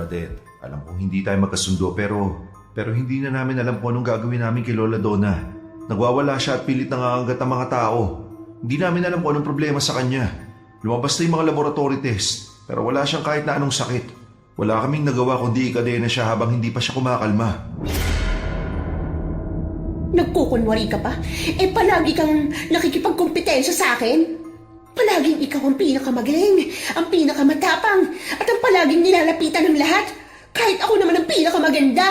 Badet, alam kong hindi tayo magkasundo pero hindi na namin alam kung anong gagawin namin kay Lola Donna. Nagwawala siya at pilit nangangagat ang mga tao. Hindi namin alam kung anong problema sa kanya. Lumabas na yung mga laboratory test pero wala siyang kahit na anong sakit. Wala kaming nagawa kundi ikadena siya habang hindi pa siya kumakalma. Nagkukunwari ka pa? Palagi kang nakikipagkumpetensya sa akin? Palaging ikaw ang pinakamagaling, ang pinakamatapang, at ang palaging nilalapitan ng lahat, kahit ako naman ang pinakamaganda.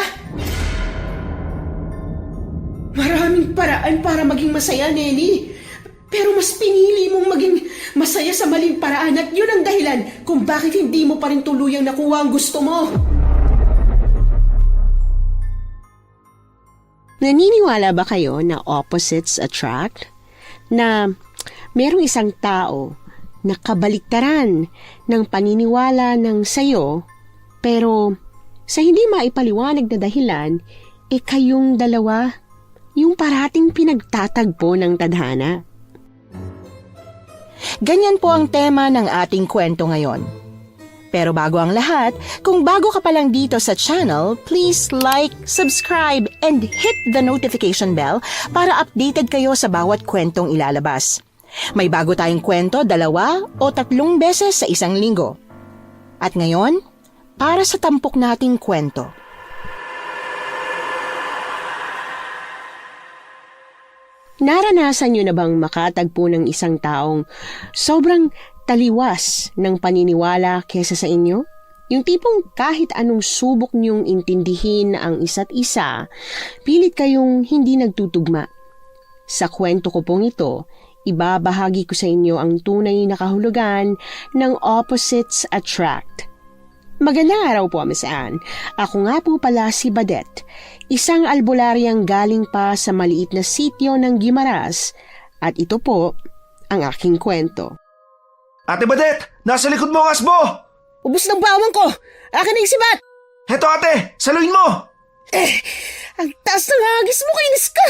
Maraming paraan para maging masaya, Nelly. Pero mas pinili mong maging masaya sa maling paraan at yun ang dahilan kung bakit hindi mo pa rin tuluyang nakuha ang gusto mo. Naniniwala ba kayo na opposites attract? Na merong isang tao na kabaliktaran ng paniniwala ng sayo, pero sa hindi maipaliwanag na dahilan, kayong dalawa yung parating pinagtatagpo ng tadhana. Ganyan po ang tema ng ating kwento ngayon. Pero bago ang lahat, kung bago ka pa lang dito sa channel, please like, subscribe, and hit the notification bell para updated kayo sa bawat kwentong ilalabas. May bago tayong kwento 2 o 3 beses sa isang linggo. At ngayon, para sa tampok nating kwento. Naranasan nyo na bang makatagpo ng isang taong sobrang taliwas ng paniniwala kesa sa inyo? Yung tipong kahit anong subok nyong intindihin ang isa't isa, pilit kayong hindi nagtutugma. Sa kwento ko pong ito, ibabahagi ko sa inyo ang tunay na kahulugan ng opposites attract. Magandang araw po, Miss Anne. Ako nga po pala si Badet, isang albularyang galing pa sa maliit na sityo ng Guimaras, at ito po ang aking kwento. Ate Badet! Nasa likod mo ang asbo! Ubus ng bawang ko! Akin na yung sibat! Heto ate! Saluin mo! Ang taas ng hagis mo, kainis ka!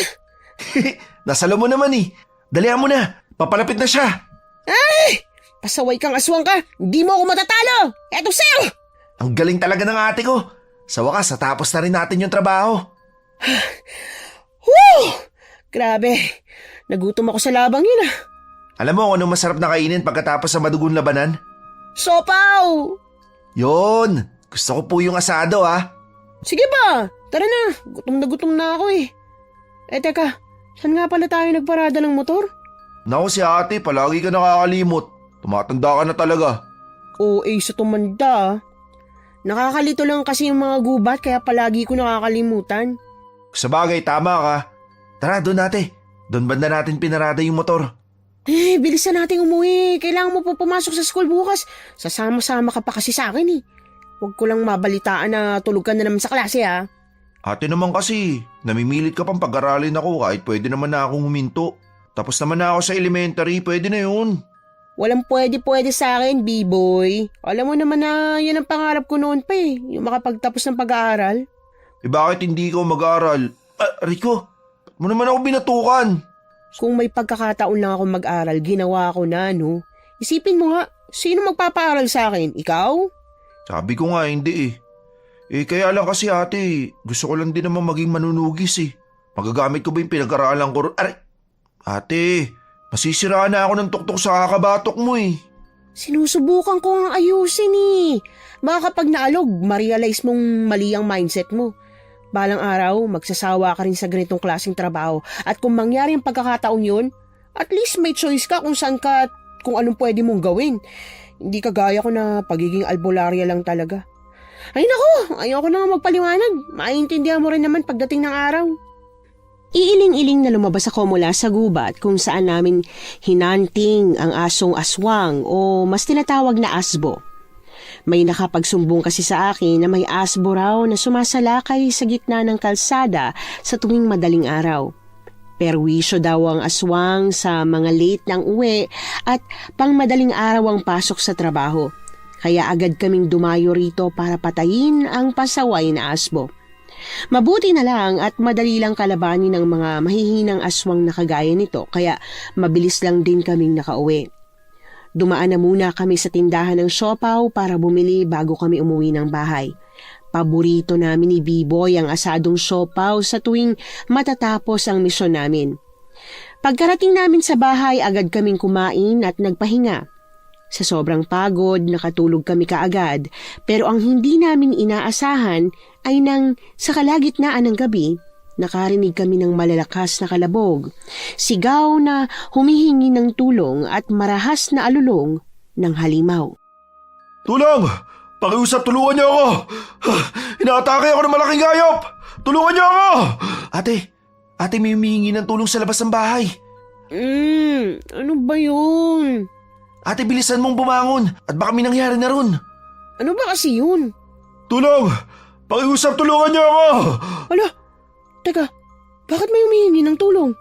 Nasalo mo naman eh. Dalihan mo na. Papalapit na siya. Ay! Pasaway kang aswang ka! Hindi mo ako matatalo! Eto sa'yo! Ang galing talaga ng ate ko. Sa wakas, natapos na rin natin yung trabaho. Woo! Grabe. Nagutom ako sa labang yun ah. Alam mo kung anong masarap na kainin pagkatapos sa madugon labanan? Sopaw! Yon! Gusto ko po yung asado ah. Sige ba? Tara na. Gutom na ako eh. Teka. Saan nga pala tayo nagparada ng motor? Naku si ate, palagi ka nakakalimot. Tumatanda ka na talaga. Sa tumanda ah. Nakakalito lang kasi yung mga gubat kaya palagi ko nakakalimutan. Sa bagay, tama ka. Tara, doon ate. Doon banda natin pinarada yung motor. Bilisan nating umuwi. Kailangan mo pa pumasok sa school bukas. Sasama-sama ka pa kasi sa akin eh. Huwag ko lang mabalitaan na tulog ka na naman sa klase ah. Ate naman kasi, namimilit ka pang pag-aralin ako kahit pwede naman na akong huminto. Tapos naman na ako sa elementary, pwede na yun. Walang pwede sa akin, B-boy. Alam mo naman na yan ang pangarap ko noon pa eh. Yung makapagtapos ng pag-aaral. Bakit hindi ikaw mag-aaral? Rico, mo naman ako binatukan. Kung may pagkakataon lang ako mag-aral, ginawa ko na, no? Isipin mo nga, sino magpapaaral sa akin? Ikaw? Sabi ko nga hindi eh. Kaya lang kasi ate, gusto ko lang din naman maging manunugis eh. Magagamit ko ba yung pinag-aralan ko? Ate, masisiraan na ako ng tuktok sa kakabatok mo eh. Sinusubukan ko ang ayusin eh. Baka kapag naalog, ma-realize mong mali ang mindset mo. Balang araw, magsasawa ka rin sa ganitong klaseng trabaho. At kung mangyari ang pagkakataon yun, at least may choice ka kung saan ka at kung anong pwede mong gawin. Hindi kagaya ko na pagiging albularya lang talaga. Ay nako, ayoko na nga magpaliwanag. Maintindihan mo rin naman pagdating ng araw. Iiling-iling na lumabas ako mula sa gubat kung saan namin hinanting ang asong aswang o mas tinatawag na asbo. May nakapagsumbong kasi sa akin na may asbo raw na sumasalakay sa gitna ng kalsada sa tuwing madaling araw. Perwisyo daw ang aswang sa mga late ng uwi at pang madaling araw ang pasok sa trabaho. Kaya agad kaming dumayo rito para patayin ang pasaway na asbo. Mabuti na lang at madali lang kalabanin ng mga mahihinang aswang na kagaya nito kaya mabilis lang din kaming nakauwi. Dumaan na muna kami sa tindahan ng siopaw para bumili bago kami umuwi ng bahay. Paborito namin ni B-Boy ang asadong siopaw sa tuwing matatapos ang misyon namin. Pagkarating namin sa bahay, agad kaming kumain at nagpahinga. Sa sobrang pagod, nakatulog kami kaagad, pero ang hindi namin inaasahan ay nang sa kalagitnaan ng gabi, nakarinig kami ng malalakas na kalabog, sigaw na humihingi ng tulong at marahas na alulong ng halimaw. Tulong! Pakiusap, tulungan niyo ako! Inaatake ako ng malaking hayop! Tulungan niyo ako! Ate, may humihingi ng tulong sa labas ng bahay. Ano ba yun? Ate, bilisan mong bumangon at baka may nangyari na ron. Ano ba kasi yun? Tulong! Pakiusap, tulungan niyo ako! Ala, teka, bakit may humihingi ng tulong?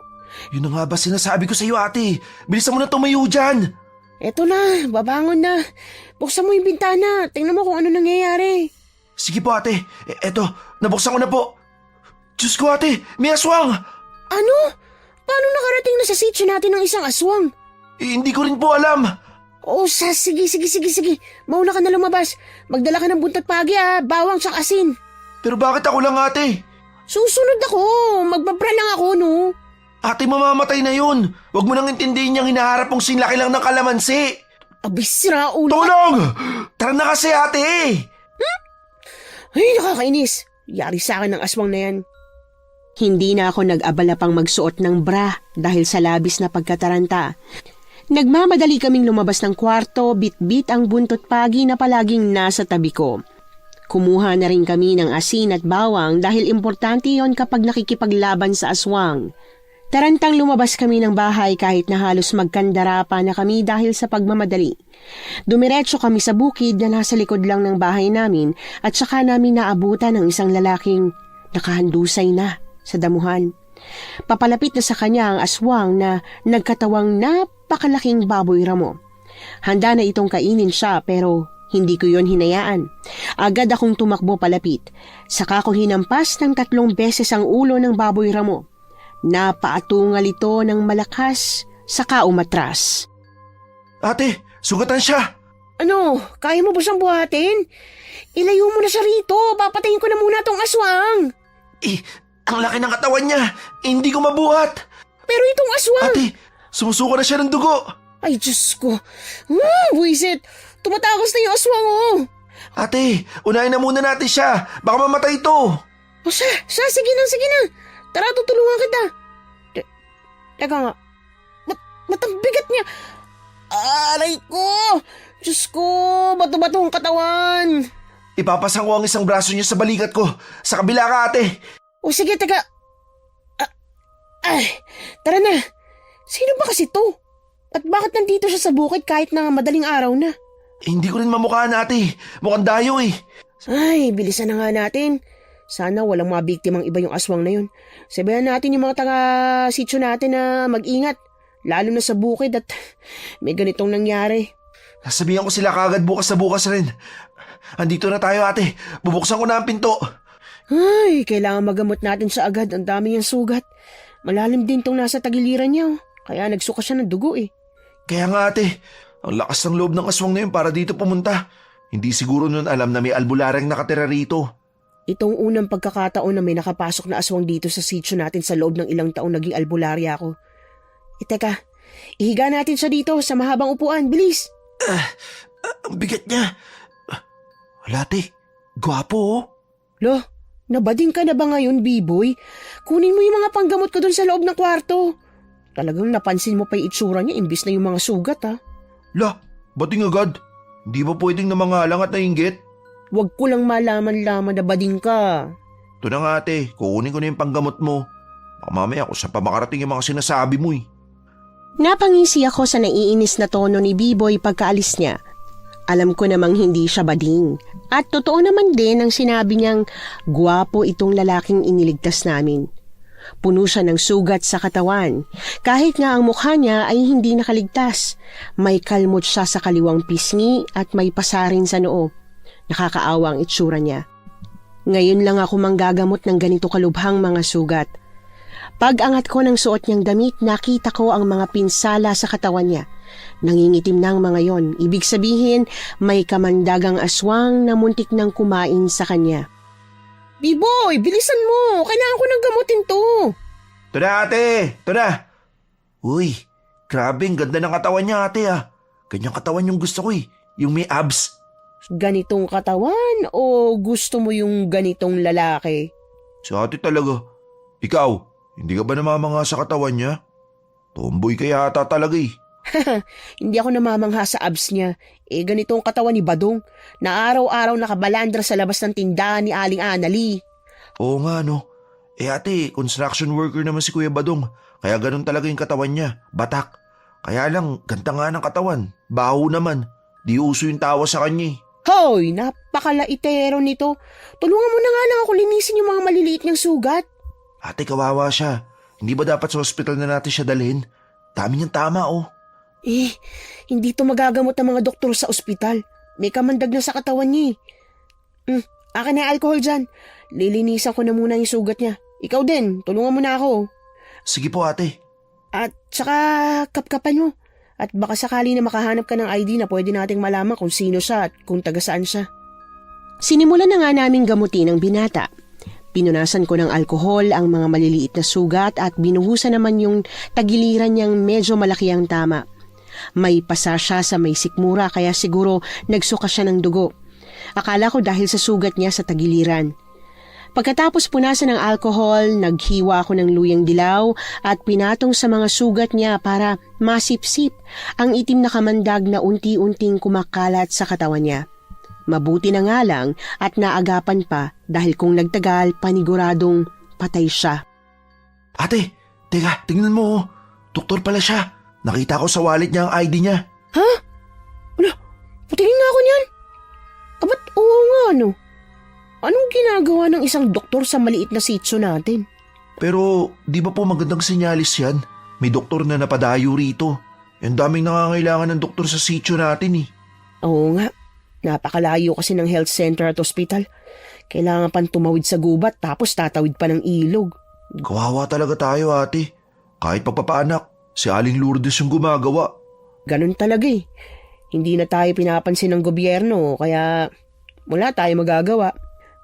Yun na nga ba sinasabi ko sa iyo, ate? Bilisan mo na tumayo dyan! Eto na, babangon na. Buksan mo yung bintana, tingnan mo kung ano nangyayari. Sige po, ate. Eto, nabuksan ko na po. Diyos ko, ate, may aswang! Ano? Paano nakarating na sa sitio natin ng isang aswang? Hindi ko rin po alam. Sige. Mauna ka na lumabas. Magdala ka ng buntot pagi bawang sa asin. Pero bakit ako lang, ate? Susunod ako. Magbabra lang ako, no? Ate, mamamatay na yun. Huwag mo nang intindihin niyang hinaharap mong sinlaki lang ng kalamansi. Abisira, ulo. Tulong! Tara na kasi, ate! Ay, nakakainis. Yari sa akin ng aswang na yan. Hindi na ako nag-abala pang magsuot ng bra dahil sa labis na pagkataranta. Nagmamadali kaming lumabas ng kwarto, bit-bit ang buntot pagi na palaging nasa tabi ko. Kumuha na rin kami ng asin at bawang dahil importante yon kapag nakikipaglaban sa aswang. Tarantang lumabas kami ng bahay kahit na halos magkandara pa na kami dahil sa pagmamadali. Dumiretso kami sa bukid na nasa likod lang ng bahay namin at saka namin naabutan ng isang lalaking nakahandusay na sa damuhan. Papalapit na sa kanya ang aswang na nagkatawang napakalaking baboy ramo. Handa na itong kainin siya pero hindi ko yon hinayaan. Agad akong tumakbo palapit. Saka ko hinampas ng 3 beses ang ulo ng baboy ramo. Napaatungal ito ng malakas saka umatras. Ate, sugatan siya. Ano, kaya mo ba siyang buhatin? Ilayo mo na siya rito. Papatayin ko na muna tong aswang. Ang laki ng katawan niya. Hindi ko mabuhat. Pero itong aswang... Ate, sumusuka na siya ng dugo. Ay, Diyos ko. Buisit. Tumatakas na yung aswang, Ate, unahin na muna natin siya. Baka mamatay ito. Sige na. Tara, tutulungan kita. Teka nga. Ba't ang bigat niya? Aray ko! Diyos ko, bato-bato ang katawan. Ipapasang ko ang isang braso niya sa balikat ko. Sa kabila ka, ate. Sige, teka. Tara na. Sino ba kasi to? At bakit nandito siya sa bukid kahit na madaling araw na? Hindi ko rin mamukhaan, ate. Mukhang dayo eh. Ay, bilisan na nga natin. Sana walang mga biktimang iba yung aswang na yun. Sabihan natin yung mga taga-sityo natin na mag-ingat. Lalo na sa bukid at may ganitong nangyari. Sasabihan ko sila kagad bukas na bukas rin. Andito na tayo, ate. Bubuksan ko na ang pinto. Ay, kailangan magamot natin sa agad. Ang dami niyang sugat. Malalim din tong nasa tagiliran niya. Kaya nagsuka siya ng dugo eh. Kaya nga, ate. Ang lakas ng loob ng aswang na yun para dito pumunta. Hindi siguro nun alam na may albulareng nakatira rito. Itong unang pagkakataon na may nakapasok na aswang dito sa sitio natin sa loob ng ilang taong naging albularya ako. Teka, ihiga natin siya dito sa mahabang upuan. Bilis! Ang bigat niya. Wala, ate. Gwapo, Lo, nabading ka na ba ngayon, B-boy? Kunin mo yung mga panggamot ko dun sa loob ng kwarto. Talagang napansin mo pa yung itsura niya imbis na yung mga sugat, La, bating agad. Hindi ba pwedeng namangalang at nainggit? Huwag ko lang malaman-laman na bading ka. Ito na nga, ate. Kukunin ko na yung panggamot mo. Baka mamaya kung saan pa makarating yung mga sinasabi mo eh. Napangisi ako sa naiinis na tono ni B-Boy pagkaalis niya. Alam ko namang hindi siya bading. At totoo naman din ang sinabi niyang gwapo itong lalaking iniligtas namin. Puno siya ng sugat sa katawan. Kahit nga ang mukha niya ay hindi nakaligtas. May kalmot siya sa kaliwang pisngi at may pasarin sa noo. Nakakaawa ang itsura niya. Ngayon lang ako manggagamot ng ganito kalubhang mga sugat. Pag-angat ko ng suot niyang damit, nakita ko ang mga pinsala sa katawan niya. Nangingitim na ang mga yon. Ibig sabihin, may kamandagang aswang na muntik nang kumain sa kanya. B-boy, bilisan mo. Kailangan ko ng gamutin to. Ito na ate! Ito na! Uy, grabe ang ganda ng katawan niya ate ah. Ganyang katawan yung gusto ko eh. Yung may abs. Ganitong katawan o gusto mo yung ganitong lalaki? Sa ate talaga. Ikaw, hindi ka ba namamanga sa katawan niya? Tomboy ka yata talaga eh. Hindi ako namamangha sa abs niya. Ganitong katawan ni Badong na araw-araw nakabalandra sa labas ng tindahan ni Aling Anali. Oo nga no. Ate, construction worker naman si Kuya Badong. Kaya ganun talaga yung katawan niya. Batak. Kaya lang, ganda nga ng katawan. Baho naman. Di uso yung tawa sa kanya eh. Hoy, napakalaitero nito. Tulungan mo na nga lang ako linisin yung mga maliliit niyang sugat. Ate, kawawa siya. Hindi ba dapat sa hospital na natin siya dalhin? Dami niyang tama oh. Hindi to magagamot ng mga doktor sa ospital. May kamandag na sa katawan niya eh. Akin na yung alcohol dyan. Lilinisan ko na muna yung sugat niya. Ikaw din, tulungan mo na ako. Sige po ate. At saka kapkapan mo. At baka sakali na makahanap ka ng ID na pwede nating malaman kung sino siya at kung taga saan siya. Sinimulan na nga naming gamutin ang binata. Pinunasan ko ng alkohol ang mga maliliit na sugat at binuhusan naman yung tagiliran niyang medyo malaki ang tama. May pasa siya sa may sikmura kaya siguro nagsuka siya ng dugo. Akala ko dahil sa sugat niya sa tagiliran. Pagkatapos punasan ng alkohol, naghiwa ako ng luyang dilaw at pinatong sa mga sugat niya para masipsip ang itim na kamandag na unti-unting kumakalat sa katawan niya. Mabuti na nga lang at naagapan pa dahil kung nagtagal paniguradong patay siya. Ate, teka, tingnan mo oh. Doktor pala siya. Nakita ko sa wallet niya ang ID niya. Ha? Wala, patingin nga ako niyan. Ba't oo nga no? Anong ginagawa ng isang doktor sa maliit na sitio natin? Pero di ba po magandang senyalis yan? May doktor na napadayo rito. Ang daming nangangailangan ng doktor sa sitio natin eh. Oo nga, napakalayo kasi ng health center at hospital. Kailangan pang tumawid sa gubat tapos tatawid pa ng ilog. Kawawa talaga tayo ate. Kahit pagpapaanak, si Aling Lourdes yung gumagawa. Ganun talaga eh. Hindi na tayo pinapansin ng gobyerno kaya wala tayo magagawa.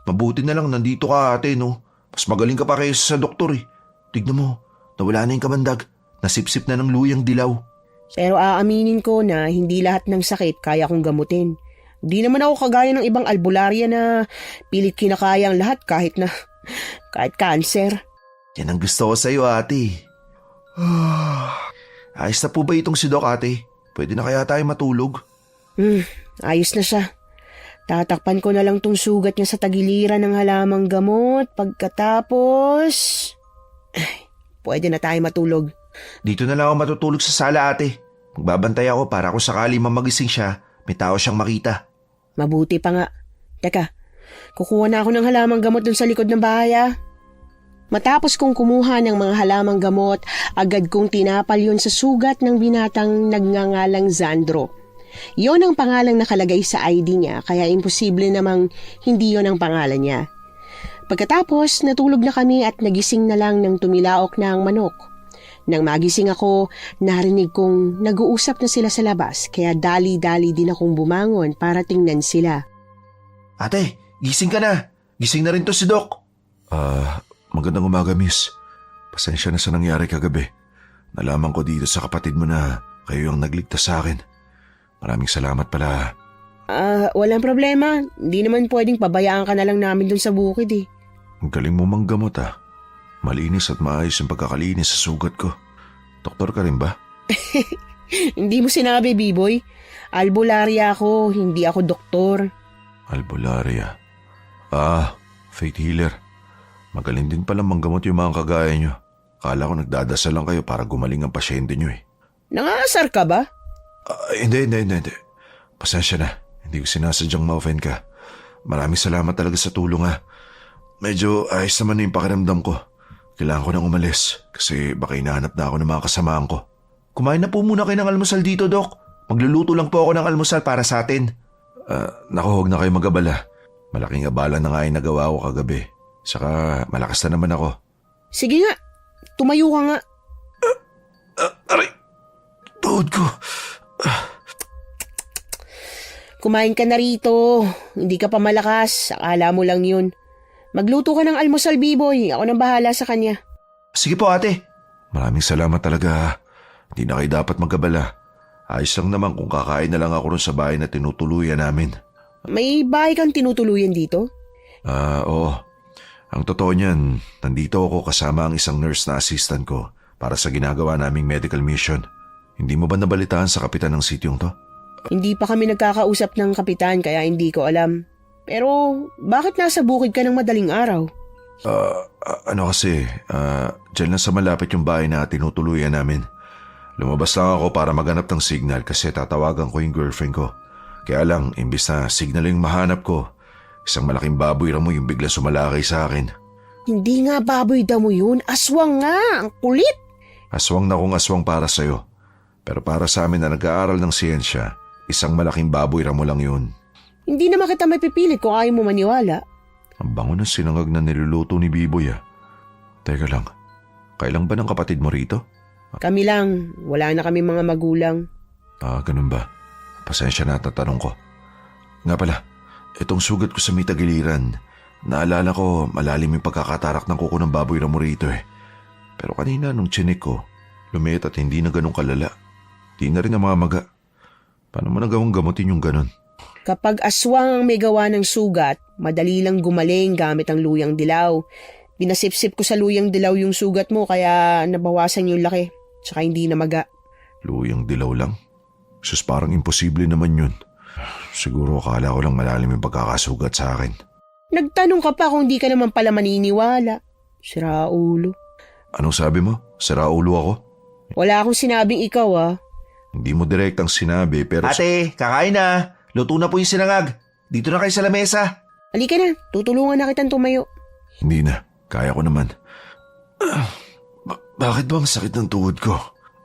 Mabuti na lang nandito ka ate no. Mas magaling ka pa kaysa sa doktor eh. Tignan mo, nawala na yung kamandag. Nasipsip na ng luyang dilaw. Pero aaminin ko na hindi lahat ng sakit kaya kong gamutin. Di naman ako kagaya ng ibang albularya na pilit kinakaya ang lahat kahit cancer. Yan ang gusto ko sa'yo ate. Ayos na po ba itong si Doc ate? Pwede na kaya tayo matulog? Ayos na siya. Tatakpan ko na lang tong sugat niya sa tagiliran ng halamang gamot. Pagkatapos, pwede na tayo matulog. Dito na lang ako matutulog sa sala ate. Magbabantay ako para kung sakali mamagising siya, may tao siyang makita. Mabuti pa nga. Teka, kukuha na ako ng halamang gamot dun sa likod ng bahay ah. Matapos kong kumuha ng mga halamang gamot, agad kong tinapal yun sa sugat ng binatang nagngangalang Zandro. Yon ang pangalang nakalagay sa ID niya kaya imposible namang hindi yon ang pangalan niya. Pagkatapos natulog na kami at nagising na lang nang tumilaok na ang manok. Nang magising ako, narinig kong nag-uusap na sila sa labas kaya dali-dali din akong bumangon para tingnan sila. Ate, gising ka na. Gising na rin to si Doc. Magandang umaga miss. Pasensya na sa nangyari kagabi. Nalaman ko dito sa kapatid mo na kayo ang nagligtas sa akin. Maraming salamat pala. Walang problema. Hindi naman pwedeng pabayaan ka na lang namin dun sa bukid eh. Ang galing mo manggamot ah. Malinis at maayos ang pagkakalinis sa sugat ko. Doktor ka rin ba? Hindi mo sinabi, B-boy. Albularya ako, hindi ako doktor. Albularya. Faith healer. Magaling din pala manggamot yung mga kagaya nyo. Akala ko nagdadasal lang kayo para gumaling ang pasyente nyo eh. Nangaasar ka ba? Hindi. Pasensya na. Hindi ko sinasadyang ma-offend ka. Maraming salamat talaga sa tulong ha. Medyo ayos naman na yung pakiramdam ko. Kailangan ko nang umalis kasi baka hinahanap na ako ng mga kasamaan ko. Kumain na po muna kayo ng almusal dito, Doc. Magluluto lang po ako ng almusal para sa atin. Naku, huwag na kayo mag-abala. Malaking abala na nga yung nagawa ko kagabi. Saka malakas na naman ako. Sige nga, tumayo ka nga. Aray! Tuhod ko. Kumain ka na rito. Hindi ka pa malakas. Akala mo lang yun. Magluto ka ng almusal, Biboy. Ako nang bahala sa kanya. Sige po ate. Maraming salamat talaga. Hindi na kayo dapat magkabala. Ayos lang naman kung kakain na lang ako ron sa bahay na tinutuluyan namin. May bahay kang tinutuluyan dito? Oo. Ang totoo niyan, nandito ako kasama ang isang nurse na assistant ko para sa ginagawa naming medical mission. Hindi mo ba nabalitaan sa kapitan ng sityong to? Hindi pa kami nagkakausap ng kapitan kaya hindi ko alam. Pero bakit nasa bukid ka ng madaling araw? Dyan lang sa malapit yung bahay na tinutuluyan namin. Lumabas lang ako para maghanap ng signal kasi tatawagan ko yung girlfriend ko. Kaya lang, imbis na signal yung mahanap ko, isang malaking baboy ramo yung bigla sumalakay sa akin. Hindi nga baboy damo yun, aswang nga, ang kulit. Aswang na kung aswang para sa'yo. Pero para sa amin na nag-aaral ng siyensya, isang malaking baboy ramo lang yun. Hindi naman kita may pipilit kung ayaw mo maniwala. Ang bango ng sinangag na niluluto ni Biboy ah. Teka lang, kailan ba ng kapatid mo rito? Kami lang, wala na kami mga magulang. Ganun ba? Pasensya na at natanong ko. Nga pala, itong sugat ko sa may tagiliran, naalala ko malalim yung pagkakatarak ng kuko ng baboy ramo rito eh. Pero kanina nung chinik ko, lumit at hindi na ganun kalala. Di na rin namamaga. Paano mo nagawang gamutin yung ganun? Kapag aswang ang may gawa ng sugat, madali lang gumaling gamit ang luyang dilaw. Pinasipsip ko sa luyang dilaw yung sugat mo kaya nabawasan yung laki. Tsaka hindi namaga. Luyang dilaw lang? Sus, parang imposible naman yun. Siguro akala ko lang malalim yung pagkakasugat sa akin. Nagtanong ka pa kung di ka naman pala maniniwala. Sira ulo. Anong sabi mo? Sira ulo ako? Wala akong sinabing ikaw ah. Hindi mo direktang sinabi pero... Ate, kakain na. Luto na po yung sinangag. Dito na kayo sa lamesa. Halika na, tutulungan na kitang tumayo. Hindi na, kaya ko naman. Bakit ba ang sakit ng tuhod ko?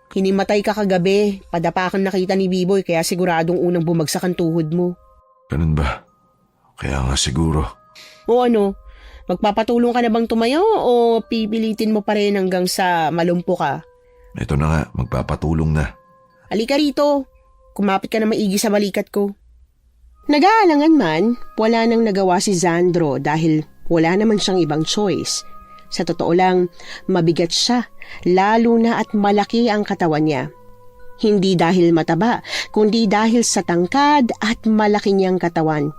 Hinimatay ka kagabi, padapakan nakita ni Biboy kaya siguradong unang bumagsak ang tuhod mo. Ganun ba? Kaya nga siguro. O ano, magpapatulong ka na bang tumayo o pipilitin mo pa rin hanggang sa malumpo ka? Ito na nga, magpapatulong na. Halika rito, kumapit ka na maigi sa balikat ko. Nag-aalangan man, wala nang nagawa si Zandro dahil wala naman siyang ibang choice. Sa totoo lang, mabigat siya, lalo na at malaki ang katawan niya. Hindi dahil mataba, kundi dahil sa tangkad at malaki niyang katawan.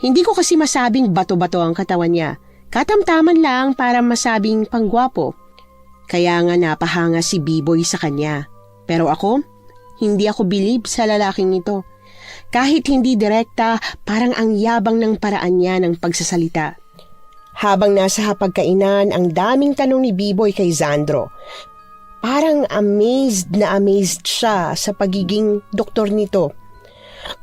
Hindi ko kasi masabing bato-bato ang katawan niya, katamtaman lang para masabing panggwapo. Kaya nga napahanga si Biboy sa kanya. Pero ako, hindi ako bilib sa lalaking ito. Kahit hindi direkta, parang ang yabang ng paraan niya ng pagsasalita. Habang nasa hapagkainan, ang daming tanong ni Biboy kay Zandro. Parang amazed na amazed siya sa pagiging doktor nito.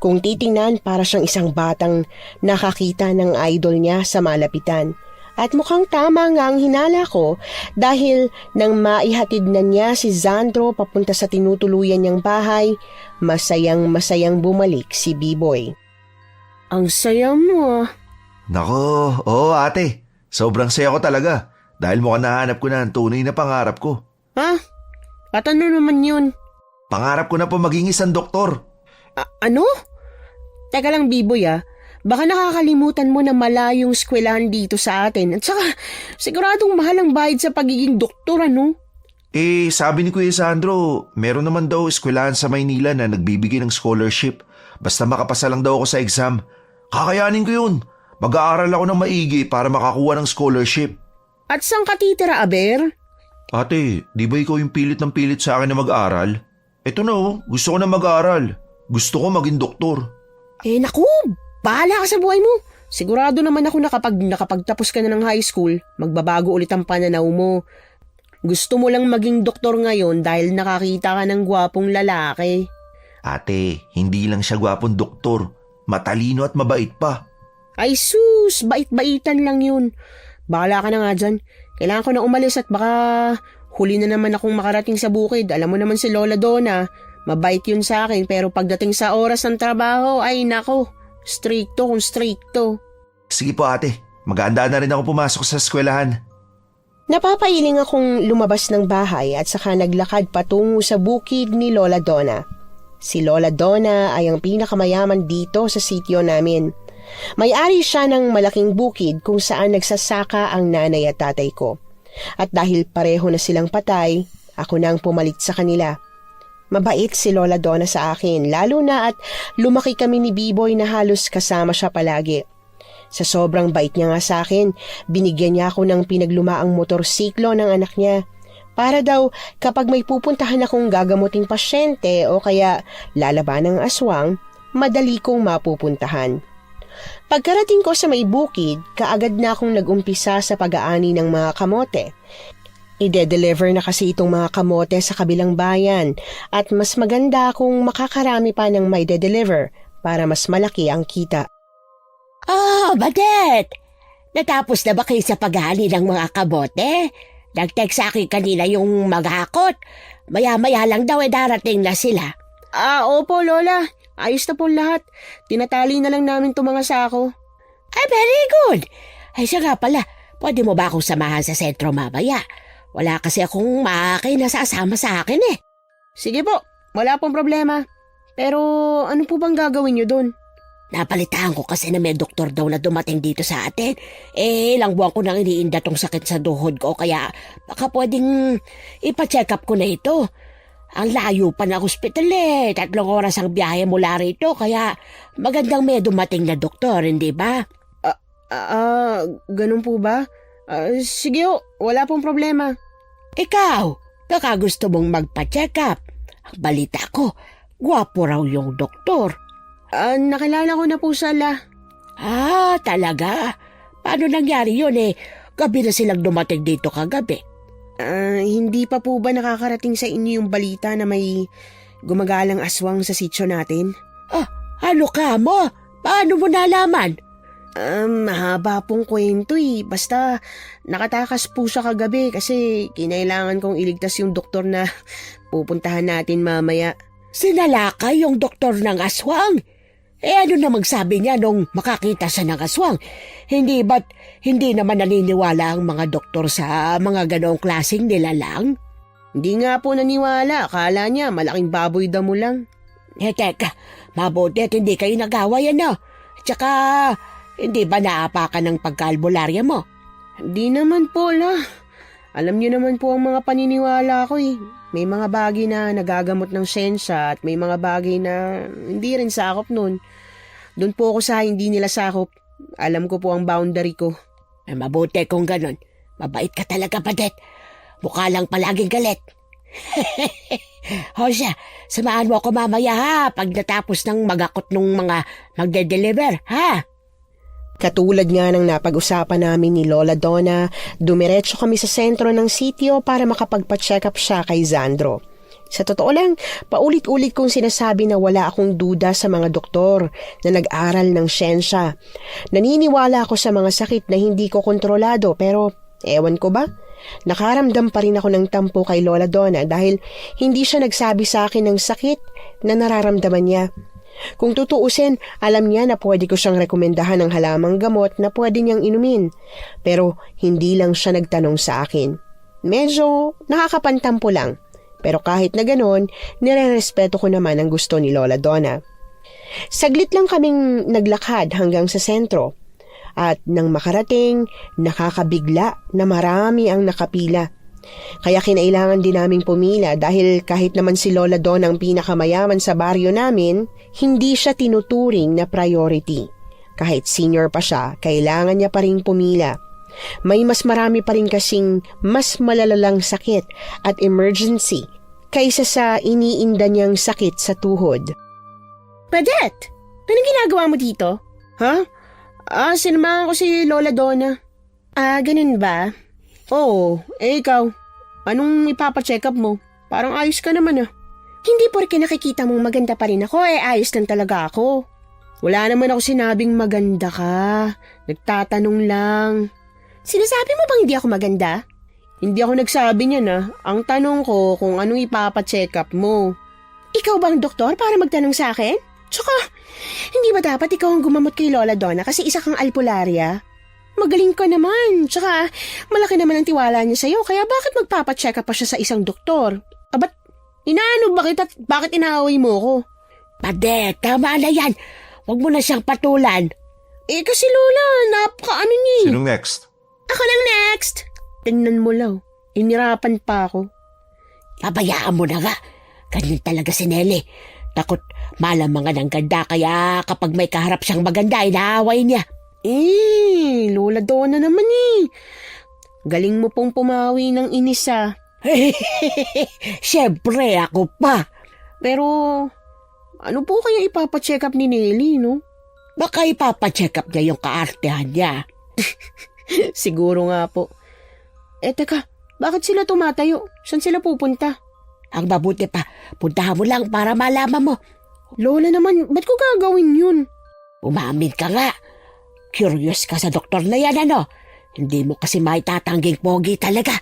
Kung titingnan, para siyang isang batang nakakita ng idol niya sa malapitan. At mukhang tama nga ang hinala ko dahil nang maihatid na niya si Zandro papunta sa tinutuluyan niyang bahay, masayang bumalik si Biboy. Ang saya mo ah. Nako, oo ate. Sobrang saya ko talaga. Dahil mukhang nahanap ko na ang tunay na pangarap ko. Ha? At ano naman yun? Pangarap ko na po maging isang doktor. Ano? Teka lang Biboy ah. Baka nakakalimutan mo na malayong eskwelahan dito sa atin. At saka, siguradong mahal ang bayad sa pagiging doktor, ano? Sabi ni Kuya Sandro, meron naman daw eskwelahan sa Maynila na nagbibigay ng scholarship. Basta makapasa lang daw ako sa exam. Kakayanin ko yun. Mag-aaral ako ng maigi para makakuha ng scholarship. At saan ka titira, Aber? Ate, di ba ikaw yung pilit ng pilit sa akin na mag-aaral? Eto na oh, gusto ko na mag-aaral. Gusto ko maging doktor. Naku, bahala ka sa buhay mo. Sigurado naman ako na kapag nakapagtapos ka na ng high school, magbabago ulit ang pananaw mo. Gusto mo lang maging doktor ngayon dahil nakakita ka ng gwapong lalaki. Ate, hindi lang siya gwapong doktor. Matalino at mabait pa. Ay sus, bait-baitan lang yun. Bahala ka na nga dyan. Kailangan ko na umalis at baka huli na naman akong makarating sa bukid. Alam mo naman si Lola Donna, mabait yun sa akin pero pagdating sa oras ng trabaho, ay nako, stricto kung stricto. Sige po ate, mag-aanda na rin ako pumasok sa eskwelahan. Napapailing akong lumabas ng bahay at saka naglakad patungo sa bukid ni Lola Donna. Si Lola Donna ay ang pinakamayaman dito sa sitio namin. May-ari siya ng malaking bukid kung saan nagsasaka ang nanay at tatay ko. At dahil pareho na silang patay, ako na ang pumalit sa kanila. Mabait si Lola Donna sa akin, lalo na at lumaki kami ni Biboy na halos kasama siya palagi. Sa sobrang bait niya nga sa akin, binigyan niya ako ng pinaglumaang motorsiklo ng anak niya. Para daw kapag may pupuntahan akong gagamuting pasyente o kaya lalaban ng aswang, madali kong mapupuntahan. Pagkarating ko sa may bukid, kaagad na akong nag-umpisa sa pag-aani ng mga kamote. Ide-deliver na kasi itong mga kamote sa kabilang bayan at mas maganda kung makakarami pa ng may de-deliver para mas malaki ang kita. Oh, Badet! Natapos na ba kayo sa paghali ng mga kabote? Nag-text sa akin kanina yung maghakot. Maya-maya lang daw darating na sila. Opo, Lola. Ayos na po lahat. Tinatali na lang namin itong mga sako. Ay, very good. Ay, siya nga pala. Pwede mo ba akong samahan sa sentro mamaya? Wala kasi akong makakay na sasama sa akin eh. Sige po, wala pong problema. Pero ano po bang gagawin niyo doon? Napalitaan ko kasi na may doktor daw na dumating dito sa atin. Ilang buwan ko nang iniinda tong sakit sa duhod ko kaya baka pwedeng ipa-check up ko na ito. Ang layo pa ng ospital 3 oras ang biyahe mula rito kaya magandang may dumating na doktor, hindi ba? Ganun po ba? Sige ho, wala pong problema. Ikaw, baka gusto mong magpa-check up. Ang balita ko, gwapo raw yung doktor. Nakilala ko na po sila. Talaga? Paano nangyari yun Gabi na silang dumating dito kagabi. Hindi pa po ba nakakarating sa inyo yung balita na may gumagalang aswang sa sityo natin? Ano ka mo? Paano mo nalaman? Mahaba pong kwento Basta nakatakas po siya kagabi kasi kinailangan kong iligtas yung doktor na pupuntahan natin mamaya. Sinalakay yung doktor ng aswang? Ano namang sabi niya nung makakita siya ng aswang? Hindi naman naniniwala ang mga doktor sa mga ganoong klaseng nilalang? Hindi nga po naniwala. Akala niya malaking baboy damo lang. Teka, mabuti at hindi kayo nag-away Tsaka, hindi ba naapakan ng pagkaalbularya mo? Hindi naman po Alam niyo naman po ang mga paniniwala ko May mga bagay na nagagamot ng siyensya at may mga bagay na hindi rin sakop nun. Doon po ako sa hindi nila sakop. Alam ko po ang boundary ko. Mabuti kung ganon. Mabait ka talaga, Badet. Mukha lang palaging galit. Siya, samahan mo ako mamaya pag natapos ng magakot nung mga magde-deliver, Katulad nga ng napag-usapan namin ni Lola Donna, dumiretso kami sa sentro ng sitio para makapagpa-check up siya kay Sandro. Sa totoo lang, paulit-ulit kong sinasabi na wala akong duda sa mga doktor na nag-aral ng siyensya. Naniniwala ako sa mga sakit na hindi ko kontrolado pero ewan ko ba? Nakaramdam pa rin ako ng tampo kay Lola Donna dahil hindi siya nagsabi sa akin ng sakit na nararamdaman niya. Kung tutuusin, alam niya na pwede ko siyang rekomendahan ng halamang gamot na pwede niyang inumin. Pero hindi lang siya nagtanong sa akin. Medyo nakakapantampo lang. Pero kahit na ganon, nire-respeto ko naman ang gusto ni Lola Donna. Saglit lang kaming naglakad hanggang sa sentro. At nang makarating, nakakabigla na marami ang nakapila. Kaya kinailangan din naming pumila dahil kahit naman si Lola Donna ang pinakamayaman sa baryo namin, hindi siya tinuturing na priority. Kahit senior pa siya, kailangan niya pa rin pumila. May mas marami pa rin kasing mas malalalang sakit at emergency kaysa sa iniinda niyang sakit sa tuhod. Badet, anong ginagawa mo dito? Sinamahan ko si Lola Donna. Ganun ba? Oo, ikaw? Anong ipapacheck up mo? Parang ayos ka naman Hindi porke nakikita mong maganda pa rin ako, ayos lang talaga ako. Wala naman ako sinabing maganda ka. Nagtatanong lang. Sinasabi mo bang hindi ako maganda? Hindi ako nagsabi niyan Ang tanong ko kung anong ipapacheck up mo. Ikaw ba ang doktor para magtanong sa akin? Tsaka, hindi ba dapat ikaw ang gumamot kay Lola Donna kasi isa kang albularya? Magaling ka naman. Tsaka, malaki naman ang tiwala niya sa'yo kaya bakit magpapacheck up pa siya sa isang doktor? Ba't inaano ba kita at bakit inaaway mo ko? Badet, tama na yan. Huwag mo na siyang patulan. Kasi Lola, napaka-ano niya eh. Sinong next? Ako lang next. Tingnan mo lang, inirapan pa ako. Pabayaan mo na nga. Ganyan talaga si Nelly. Takot malamangan ang ganda kaya kapag may kaharap siyang maganda, inaaway niya. Lola Donna naman eh. Galing mo pong pumawi ng inis ah. Siyempre, ako pa. Pero, ano po kaya ipapacheck up ni Nelly, no? Baka ipapacheck up niya yung kaartehan niya. Siguro nga po. Teka, bakit sila tumatayo? Saan sila pupunta? Ang mabuti pa, puntahan mo lang para malaman mo. Lola naman, ba't ko gagawin yun? Umamin ka nga. Curious ka sa doktor na yan, ano? Hindi mo kasi maitatangging pogi talaga.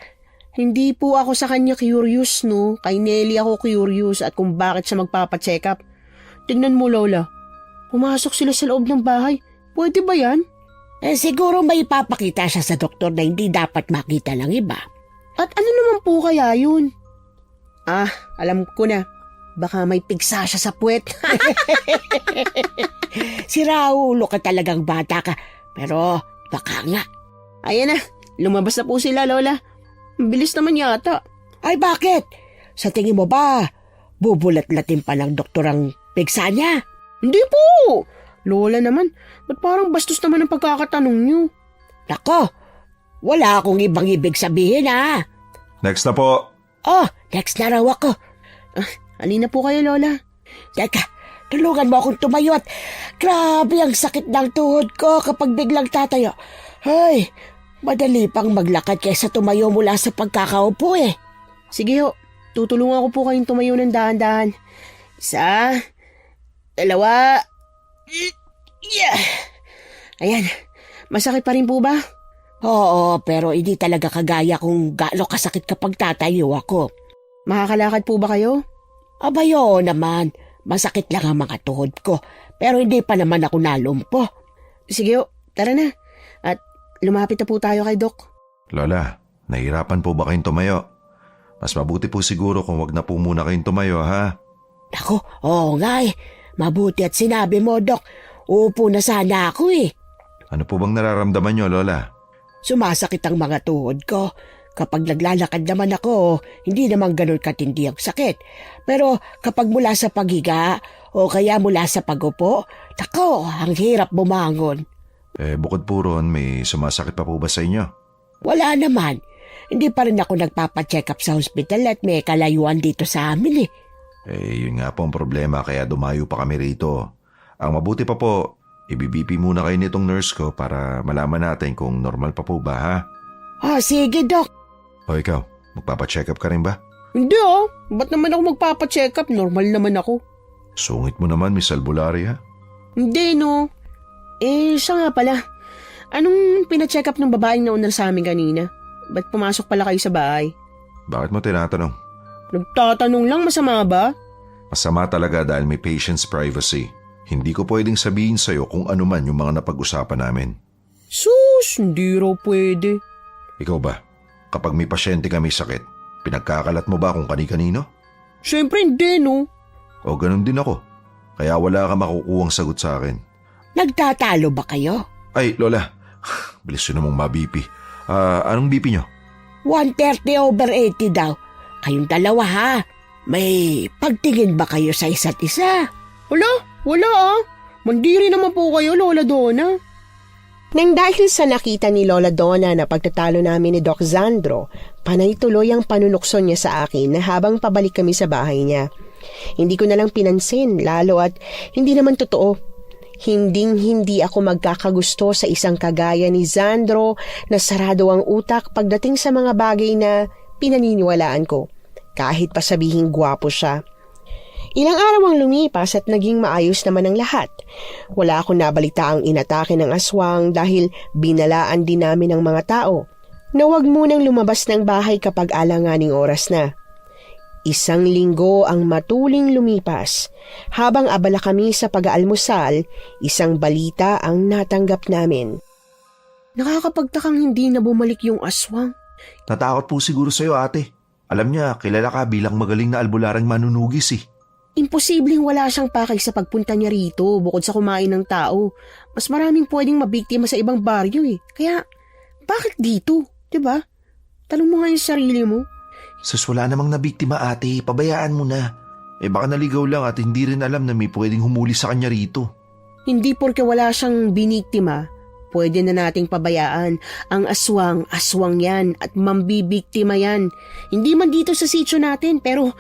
Hindi po ako sa kanya curious, no? Kay Nelly ako curious at kung bakit siya magpapacheck up. Tingnan mo, Lola. Pumasok sila sa loob ng bahay. Pwede ba yan? Siguro may ipapakita siya sa doktor na hindi dapat makita ng iba. At ano naman po kaya yun? Alam ko na. Baka may pigsa siya sa puwet. Si Raulo ka talagang bata ka. Pero baka nga. Ayan na, lumabas na po sila, Lola. Bilis naman yata. Ay bakit? Sa tingin mo ba, bubulat-latin pa ng doktor ang pigsa niya? Hindi po! Lola naman, ba't parang bastos naman ang pagkakatanong niyo? Nako, wala akong ibang ibig sabihin ha. Next na po. Oh, next na raw ako. Alina po kayo, Lola. Teka, tulungan mo akong tumayo at grabe ang sakit ng tuhod ko kapag biglang tatayo. Ay, madali pang maglakad kaysa tumayo mula sa pagkakaupo eh. Sige ho, tutulungan ko po kayong tumayo ng dahan-dahan. 1, 2, yeah. Ayan, masakit pa rin po ba? Oo, pero hindi talaga kagaya kung gaano kasakit kapag tatayo ako. Makakalakad po ba kayo? Abayo naman, masakit lang ang mga tuhod ko, pero hindi pa naman ako nalumpo. Sige ho, tara na. At lumapit na po tayo kay Doc. Lola, nahihirapan po ba kayong tumayo? Mas mabuti po siguro kung wag na po muna kayong tumayo, ha? Naku, oo nga eh. Mabuti at sinabi mo, Dok. Uupo na sana ako eh. Ano po bang nararamdaman nyo, Lola? Sumasakit ang mga tuhod ko. Kapag naglalakad naman ako, hindi naman ganun katindi ang sakit. Pero kapag mula sa paghiga o kaya mula sa pagupo, nako, ang hirap bumangon. Bukod po ron, may sumasakit pa po ba sa inyo? Wala naman. Hindi pa rin ako nagpapacheck up sa hospital at may kalayuan dito sa amin eh. Yun nga po ang problema kaya dumayo pa kami rito. Ang mabuti pa po, ibibipi muna kayo nitong nurse ko para malaman natin kung normal pa po ba, ha? Sige, Dok. O ikaw, magpapacheck up ka rin ba? Hindi ba't naman ako magpapacheck up? Normal naman ako. Sungit mo naman, Miss Albulari, ha? Hindi no. Siya nga pala. Anong pina-check up ng babaeng nauna sa amin kanina? Ba't pumasok pala kayo sa bahay? Bakit mo tinatanong? Nagtatanong lang, masama ba? Masama talaga dahil may patient's privacy. Hindi ko pwedeng sabihin sa'yo kung ano man yung mga napag-usapan namin. Sus, hindi raw pwede. Ikaw ba? Kapag may pasyente ka may sakit, pinagkakalat mo ba kung kani-kanino? Siyempre hindi no. O ganun din ako. Kaya wala ka makukuhang sagot sa akin. Nagtatalo ba kayo? Ay, Lola. Bilis yun namang ma-BP. Anong BP nyo? 130/80 daw. Kayong dalawa ha. May pagtingin ba kayo sa isa't isa? Wala Mandiri naman po kayo, Lola Donna. Nang dahil sa nakita ni Lola Donna na pagtatalo namin ni Doc Zandro, panay tuloy ang panunukso niya sa akin na habang pabalik kami sa bahay niya. Hindi ko na lang pinansin, lalo at hindi naman totoo. Hindi ako magkakagusto sa isang kagaya ni Zandro na sarado ang utak pagdating sa mga bagay na pinaniniwalaan ko, kahit pa sabihing gwapo siya. Ilang araw ang lumipas at naging maayos naman ang lahat. Wala akong nabalita ang inatake ng aswang dahil binalaan din namin ng mga tao na huwag munang lumabas ng bahay kapag alanganing oras na. 1 linggo ang matuling lumipas. Habang abala kami sa pag-aalmusal, isang balita ang natanggap namin. Nakakapagtakang hindi na bumalik yung aswang. Natakot po siguro sa'yo, ate. Alam niya, kilala ka bilang magaling na albularang manunugis eh. Imposibleng wala siyang pakay sa pagpunta niya rito bukod sa kumain ng tao. Mas maraming pwedeng mabiktima sa ibang baryo eh. Kaya, bakit dito? Diba? Tanong mo nga yung sarili mo. Sus, wala namang nabiktima ate, pabayaan mo na. Baka naligaw lang at hindi rin alam na may pwedeng humuli sa kanya rito. Hindi porke wala siyang biniktima, pwede na nating pabayaan. Ang aswang, aswang yan at mambibiktima yan. Hindi man dito sa sitio natin pero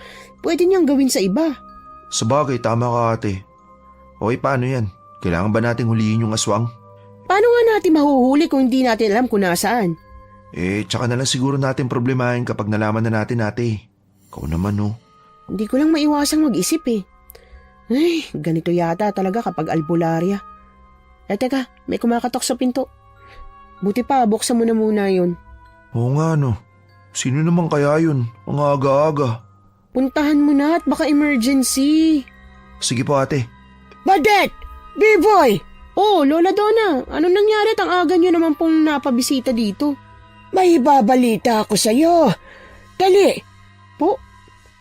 pwede niyang gawin sa iba. Sabagay, tama ka ate. Okay, paano yan? Kailangan ba nating hulihin yung aswang? Paano nga natin mahuhuli kung hindi natin alam kung nasaan? Tsaka na lang siguro natin problemahin kapag nalaman na natin ate. Ikaw naman oh. Hindi ko lang maiwasang mag-isip eh. Ay, ganito yata talaga kapag albularya. Teka, may kumakatok sa pinto. Buti pa, buksan mo na muna yun. Oo nga no. Sino naman kaya yun? Ang aga-aga. Puntahan mo na at baka emergency. Sige po ate. Badet! B-boy! Oh, Lola Donna, ano nangyari at ang aga nyo naman pong napabisita dito? May ibabalita ako sa'yo. Dali! Po,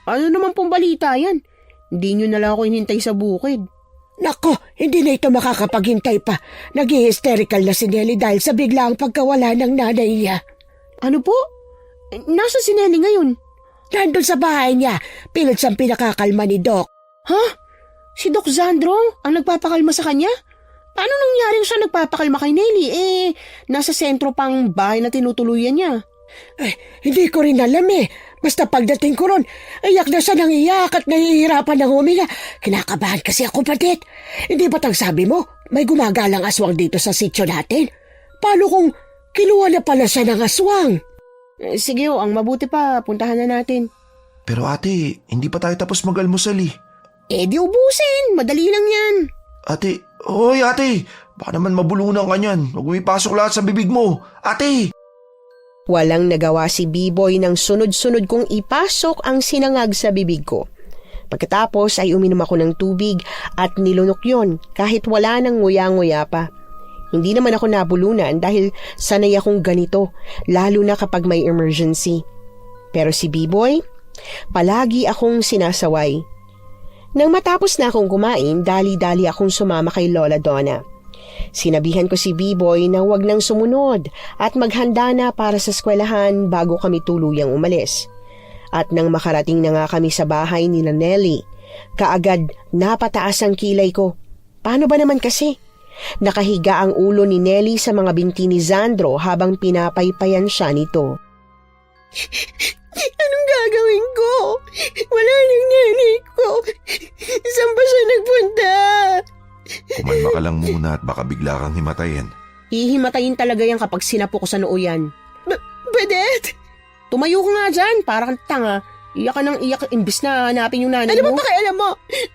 ano naman pong balita yan? Hindi nyo na lang ako hinintay sa bukid. Nako, hindi na ito makakapaghintay pa. Nag-hysterical na si Nelly dahil sa biglaang pagkawala ng nanay niya. Ano po? Nasa si Nelly ngayon? Nandun sa bahay niya, pilit siyang pinakakalma ni Doc. Ha? Si Doc Zandro ang nagpapakalma sa kanya? Paano nangyaring siya nagpapakalma kay Nelly? Nasa sentro pang bahay na tinutuluyan niya. Hindi ko rin alam eh. Basta pagdating ko ron, iyak na siya ng iyak at nahihirapan ng huminga. Kinakabahan kasi ako, Badet. Hindi ba't ang sabi mo, may gumagalang aswang dito sa sitio natin? Paano kung kinuha na pala siya ng aswang? Sige ang mabuti pa, puntahan na natin. Pero ate, hindi pa tayo tapos mag-almusal eh. Di ubusin, madali lang yan. Ate, oy ate, baka naman mabulunan ka niyan. Huwag mo ipasok lahat sa bibig mo. Ate! Walang nagawa si B-Boy nang sunod-sunod kong ipasok ang sinangag sa bibig ko. Pagkatapos ay uminom ako ng tubig at nilunok yon kahit wala nang nguya-nguya pa. Hindi naman ako nabulunan dahil sanay akong ganito, lalo na kapag may emergency. Pero si B-Boy, palagi akong sinasaway. Nang matapos na akong kumain, dali-dali akong sumama kay Lola Donna. Sinabihan ko si B-Boy na huwag nang sumunod at maghanda na para sa eskwelahan bago kami tuluyang umalis. At nang makarating na nga kami sa bahay ni Nelly, kaagad napataas ang kilay ko. Paano ba naman kasi? Nakahiga ang ulo ni Nelly sa mga binti ni Zandro habang pinapaypayan siya nito. Anong gagawin ko? Wala nang nanay ko. Saan ba siya nagpunta? Kumalma ka lang muna at baka bigla kang himatayin. Hihimatayin talaga yan kapag sinapo ko sa noo yan. Badet! Tumayo ka nga dyan, parang tanga. Iyak ka ng iyak imbis na hanapin yung nanay mo. Ano ba pakialam mo?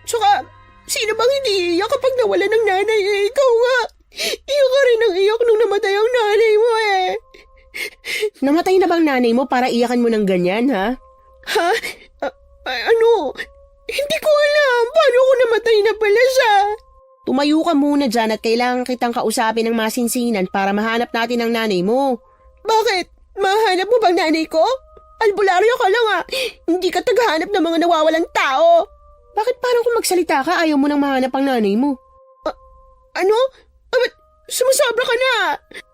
Tsaka, sino bang hindi iyak kapag nawala ng nanay Ikaw nga. Iyak ka rin ng iyak nung namatay ang nanay mo Namatay na bang nanay mo para iyakan mo ng ganyan, ha? Ha? Ano? Hindi ko alam. Paano ko namatay na pala siya? Tumayo ka muna dyan at kailangan kitang kausapin ng masinsinan para mahanap natin ang nanay mo. Bakit? Mahanap mo bang nanay ko? Albularyo ka lang Hindi ka tagahanap ng mga nawawalang tao. Bakit parang kung magsalita ka ayaw mo nang mahanap ang nanay mo? Ano? Ba't sumasobra ka na?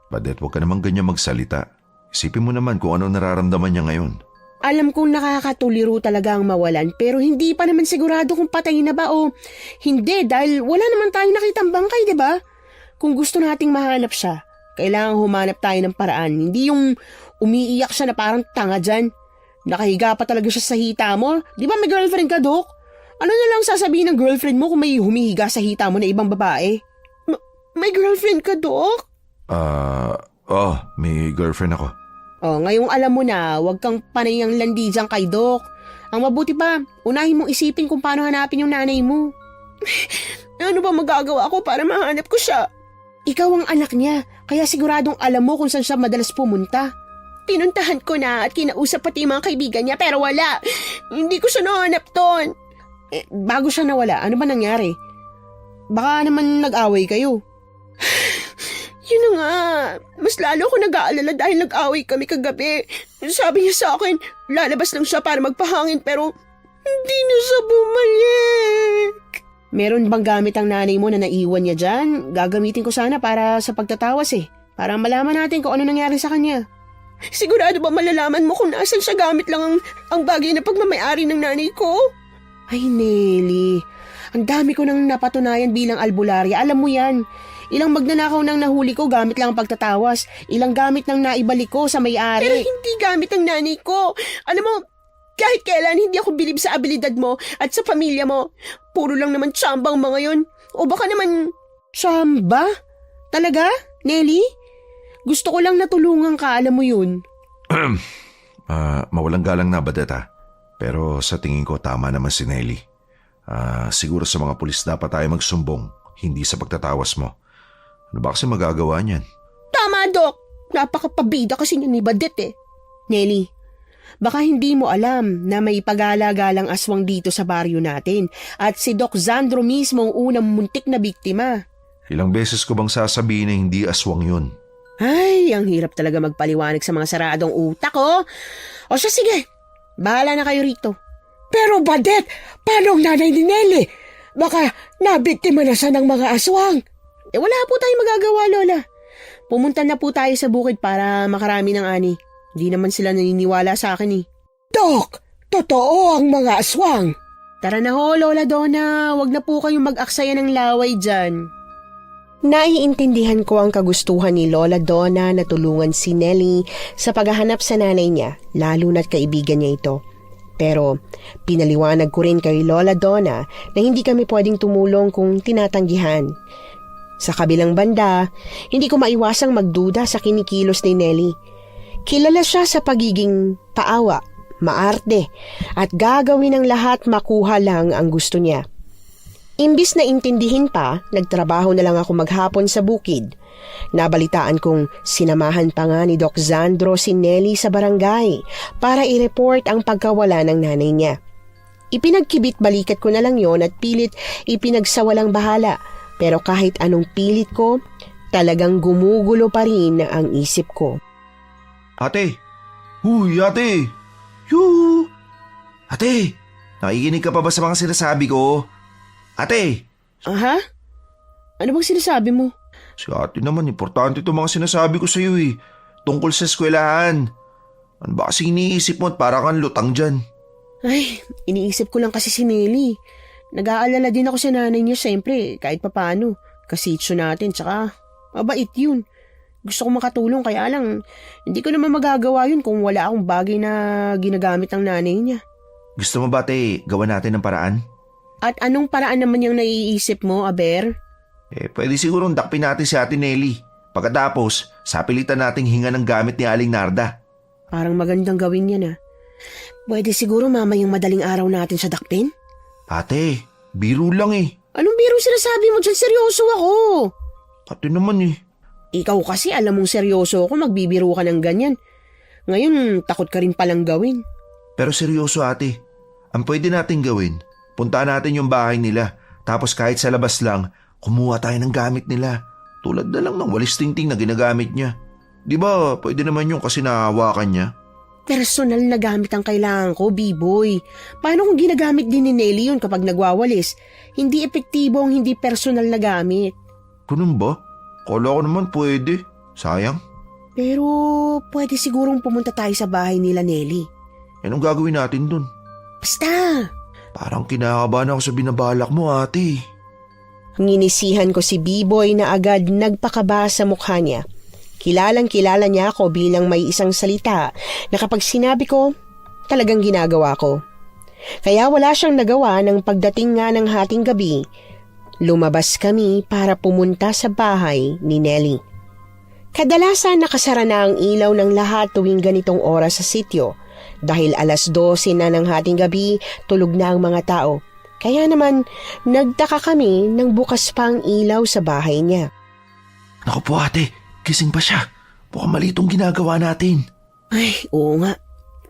Badet, huwag ka naman ganyan magsalita. Isipin mo naman kung ano nararamdaman niya ngayon. Alam kong nakakatuliro talaga ang mawalan pero hindi pa naman sigurado kung patay na ba o hindi dahil wala naman tayong nakitang bangkay, di ba? Kung gusto nating mahanap siya, kailangan humanap tayo ng paraan. Hindi yung umiiyak siya na parang tanga dyan. Nakahiga pa talaga siya sa hita mo. Di ba may girlfriend ka, Dok? Ano na lang sasabihin ng girlfriend mo kung may humihiga sa hita mo na ibang babae? May girlfriend ka, Dok? May girlfriend ako. Ngayong alam mo na, huwag kang panayang landi dyan kay Doc. Ang mabuti pa, unahin mong isipin kung paano hanapin yung nanay mo. Ano ba magagawa ko para mahanap ko siya? Ikaw ang anak niya, kaya siguradong alam mo kung saan siya madalas pumunta. Pinuntahan ko na at kinausap pati yung mga kaibigan niya pero wala. Hindi ko siya nahanap doon. Bago siya nawala, ano ba nangyari? Baka naman nag-away kayo. Yun na nga, mas lalo ako nag-aalala dahil nag-away kami kagabi. Sabi niya sa akin, lalabas lang siya para magpahangin pero Hindi na siya bumalik. Meron bang gamit ang nanay mo na naiwan niya dyan? Gagamitin ko sana para sa pagtatawas para malaman natin kung ano nangyari sa kanya. Sigurado ba malalaman mo kung nasan siya gamit lang ang bagay na pagmamayari ng nanay ko? Ay, Nelly. Ang dami ko nang napatunayan bilang albularya. Alam mo yan. Ilang magnanakaw nang nahuli ko gamit lang ang pagtatawas. Ilang gamit nang naibalik ko sa may-ari. Pero hindi gamit ang nanay ko. Alam mo, kahit kailan hindi ako bilib sa abilidad mo at sa pamilya mo. Puro lang naman tsambang mga yun. O baka naman... Tsamba? Talaga, Nelly? Gusto ko lang natulungan ka, alam mo yun. Mawalang galang na, Badeta. Pero sa tingin ko tama naman si Nelly. Siguro sa mga pulis dapat tayo magsumbong, hindi sa pagtatawas mo. Ano ba kasi magagawa niyan? Tama, Dok. Napakapabida kasi niya ni Badet Nelly, baka hindi mo alam na may pagala-galang aswang dito sa baryo natin at si Doc Zandro mismo ang unang muntik na biktima. Ilang beses ko bang sasabihin na hindi aswang yun? Ay, ang hirap talaga magpaliwanag sa mga saradong utak, O siya, sige. Bahala na kayo rito. Pero Badet, paano ang nanay ni Nelly? Baka nabiktima na siya ng mga aswang. Wala po tayong magagawa, Lola. Pumunta na po tayo sa bukid para makarami ng ani. Hindi naman sila naniniwala sa akin Dok, totoo ang mga aswang. Tara na ho, Lola Donna. Huwag na po kayong mag-aksaya ng laway dyan. Naiintindihan ko ang kagustuhan ni Lola Donna na tulungan si Nelly sa paghahanap sa nanay niya, lalo na't kaibigan niya ito. Pero pinaliwanag ko rin kay Lola Donna na hindi kami pwedeng tumulong kung tinatanggihan. Sa kabilang banda, hindi ko maiwasang magduda sa kinikilos ni Nelly. Kilala siya sa pagiging paawa, maarte, at gagawin ang lahat makuha lang ang gusto niya. Imbis na intindihin pa, nagtrabaho na lang ako maghapon sa bukid. Nabalitaan kong sinamahan pa nga ni Doc Zandro si Nelly sa barangay para i-report ang pagkawala ng nanay niya. Ipinagkibit-balikat ko na lang yon at pilit ipinagsawalang bahala. Pero kahit anong pilit ko, talagang gumugulo pa rin ang isip ko. Ate! Huy, ate! Yoo! Ate! Nakikinig ka pa ba sa mga sinasabi ko? Ate! Aha? Ano bang sinasabi mo? Si ate naman, importante itong mga sinasabi ko sa iyo tungkol sa eskwelahan. Ano ba kasi iniisip mo at para kang lutang dyan? Ay, iniisip ko lang kasi si Nelly. Nag-aalala din ako sa nanay niya siyempre, kahit papano. Kasitso natin, tsaka mabait yun. Gusto ko makatulong kaya lang, hindi ko naman magagawa yun kung wala akong bagay na ginagamit ng nanay niya. Gusto mo ba ate, gawa natin ng paraan? At anong paraan naman yung naiisip mo, Aber? Pwede sigurong dakpin natin si ate Nelly. Pagkatapos, sapilitan nating hinga ng gamit ni Aling Narda. Parang magandang gawin yan Pwede siguro mamayang madaling araw natin sa dakpin? Ate, biro lang Anong biro sinasabi mo dyan? Seryoso ako. Ate naman Ikaw kasi alam mong seryoso ako, magbibiro ka ng ganyan. Ngayon, takot ka rin palang gawin. Pero seryoso ate, ang pwede nating gawin, puntaan natin yung bahay nila. Tapos kahit sa labas lang, kumuha tayo ng gamit nila. Tulad na lang ng walis tingting na ginagamit niya. Di ba, pwede naman yung kasi nahawakan niya. Personal na gamit ang kailangan ko, B-boy. Paano kung ginagamit din ni Nelly yun kapag nagwawalis? Hindi epektibo ang hindi personal na gamit. Ganun ba? Kala ko naman pwede. Sayang. Pero pwede sigurong pumunta tayo sa bahay nila Nelly. Anong gagawin natin dun? Basta! Parang kinakabahan ako sa binabalak mo ate. Nginisihan ko si B-boy na agad nagpakaba sa mukha niya. Kilalang-kilala niya ako bilang may isang salita na kapag sinabi ko, talagang ginagawa ko. Kaya wala siyang nagawa ng pagdating nga ng hating gabi. Lumabas kami para pumunta sa bahay ni Nelly. Kadalasan nakasara na ang ilaw ng lahat tuwing ganitong oras sa sityo. Dahil 12:00 na ng hating gabi, tulog na ang mga tao. Kaya naman, nagtaka kami nang bukas pa ang ilaw sa bahay niya. Naku po ate, gising pa siya. Mukhang mali itong ginagawa natin. Ay, oo nga.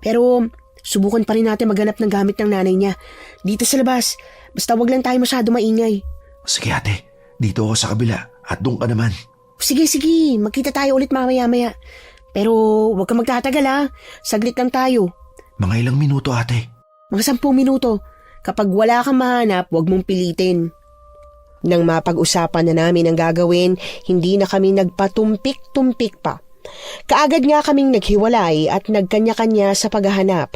Pero subukan pa rin natin maghanap ng gamit ng nanay niya. Dito sa labas. Basta wag lang tayo masyado maingay. Sige ate, dito ako sa kabila at doon ka naman. Sige, magkita tayo ulit mamaya-maya. Pero wag kang magtatagal Saglit lang tayo. Mga ilang minuto ate. Mga 10 minuto. Kapag wala kang mahanap, huwag mong pilitin. Nang mapag-usapan na namin ang gagawin, hindi na kami nagpatumpik-tumpik pa. Kaagad nga kaming naghiwalay at nagkanya-kanya sa paghahanap.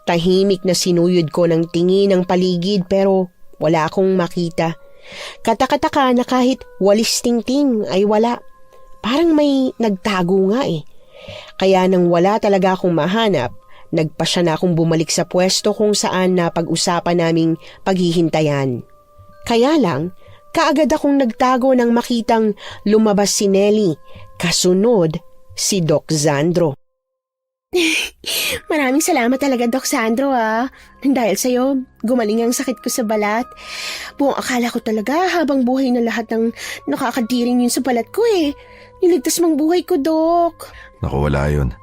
Tahimik na sinuyod ko ng tingin ang paligid pero wala akong makita. Katakataka na kahit walis tingting ay wala. Parang may nagtago nga eh. Kaya nang wala talaga akong mahanap, nagpasya na akong bumalik sa pwesto kung saan na pag-usapan naming paghihintayan. Kaya lang, kaagad akong nagtago nang makitang lumabas si Nelly, kasunod si Doc Sandro. Maraming salamat talaga, Doc Sandro Dahil sa'yo, gumaling ang sakit ko sa balat. Buong akala ko talaga habang buhay na lahat ng nakakadiring yun sa balat ko eh. Niligtas mong buhay ko, Doc. Naku, wala yun.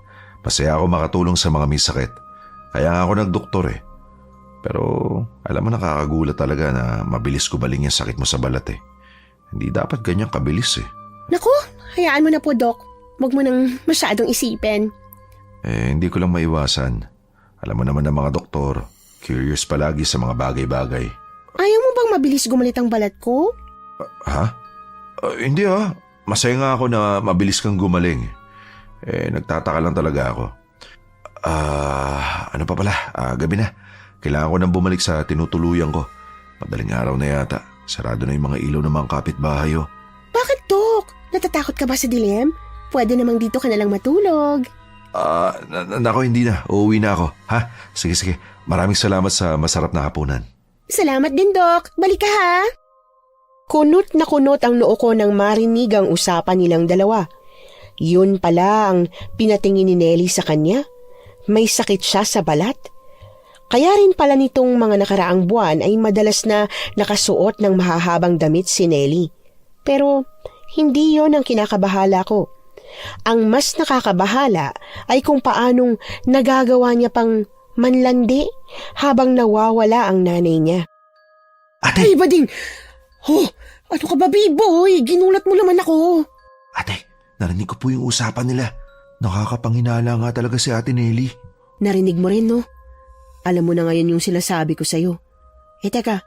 Masaya ako makatulong sa mga may sakit. Kaya nga ako nagdoktor eh. Pero alam mo, nakakagulat talaga na mabilis kumaling yung sakit mo sa balat eh. Hindi dapat ganyan kabilis eh. Naku, hayaan mo na po, Doc. Huwag mo nang masyadong isipin. Hindi ko lang maiwasan. Alam mo naman ng mga doktor, curious palagi sa mga bagay-bagay. Ayaw mo bang mabilis gumalit ang balat ko? Ha? Hindi Masaya nga ako na mabilis kang gumaling. Nagtataka lang talaga ako. Ano pa pala? Gabi na. Kailangan ko nang bumalik sa tinutuluyan ko. Madaling araw na yata. Sarado na yung mga ilaw ng mga kapitbahay. Bakit, Doc? Natatakot ka ba sa dilim? Pwede namang dito ka na lang matulog. Nako, hindi na. Uuwi na ako. Ha? Sige. Maraming salamat sa masarap na hapunan. Salamat din, Doc. Balik ka, ha? Kunot na kunot ang noo ko nang marinig ang usapan nilang dalawa. Yun pala ang pinatingin ni Nelly sa kanya. May sakit siya sa balat. Kaya rin pala nitong mga nakaraang buwan ay madalas na nakasuot ng mahahabang damit si Nelly. Pero hindi yon ang kinakabahala ko. Ang mas nakakabahala ay kung paanong nagagawa niya pang manlandi habang nawawala ang nanay niya. Ate! Ay, bading! Ano ka ba, Biboy? Ginulat mo naman ako. Ate, narinig ko po yung usapan nila. Nakakapanghinala nga talaga si Ate Nelly. Narinig mo rin, no? Alam mo na ngayon yung sinasabi ko sa'yo. Teka,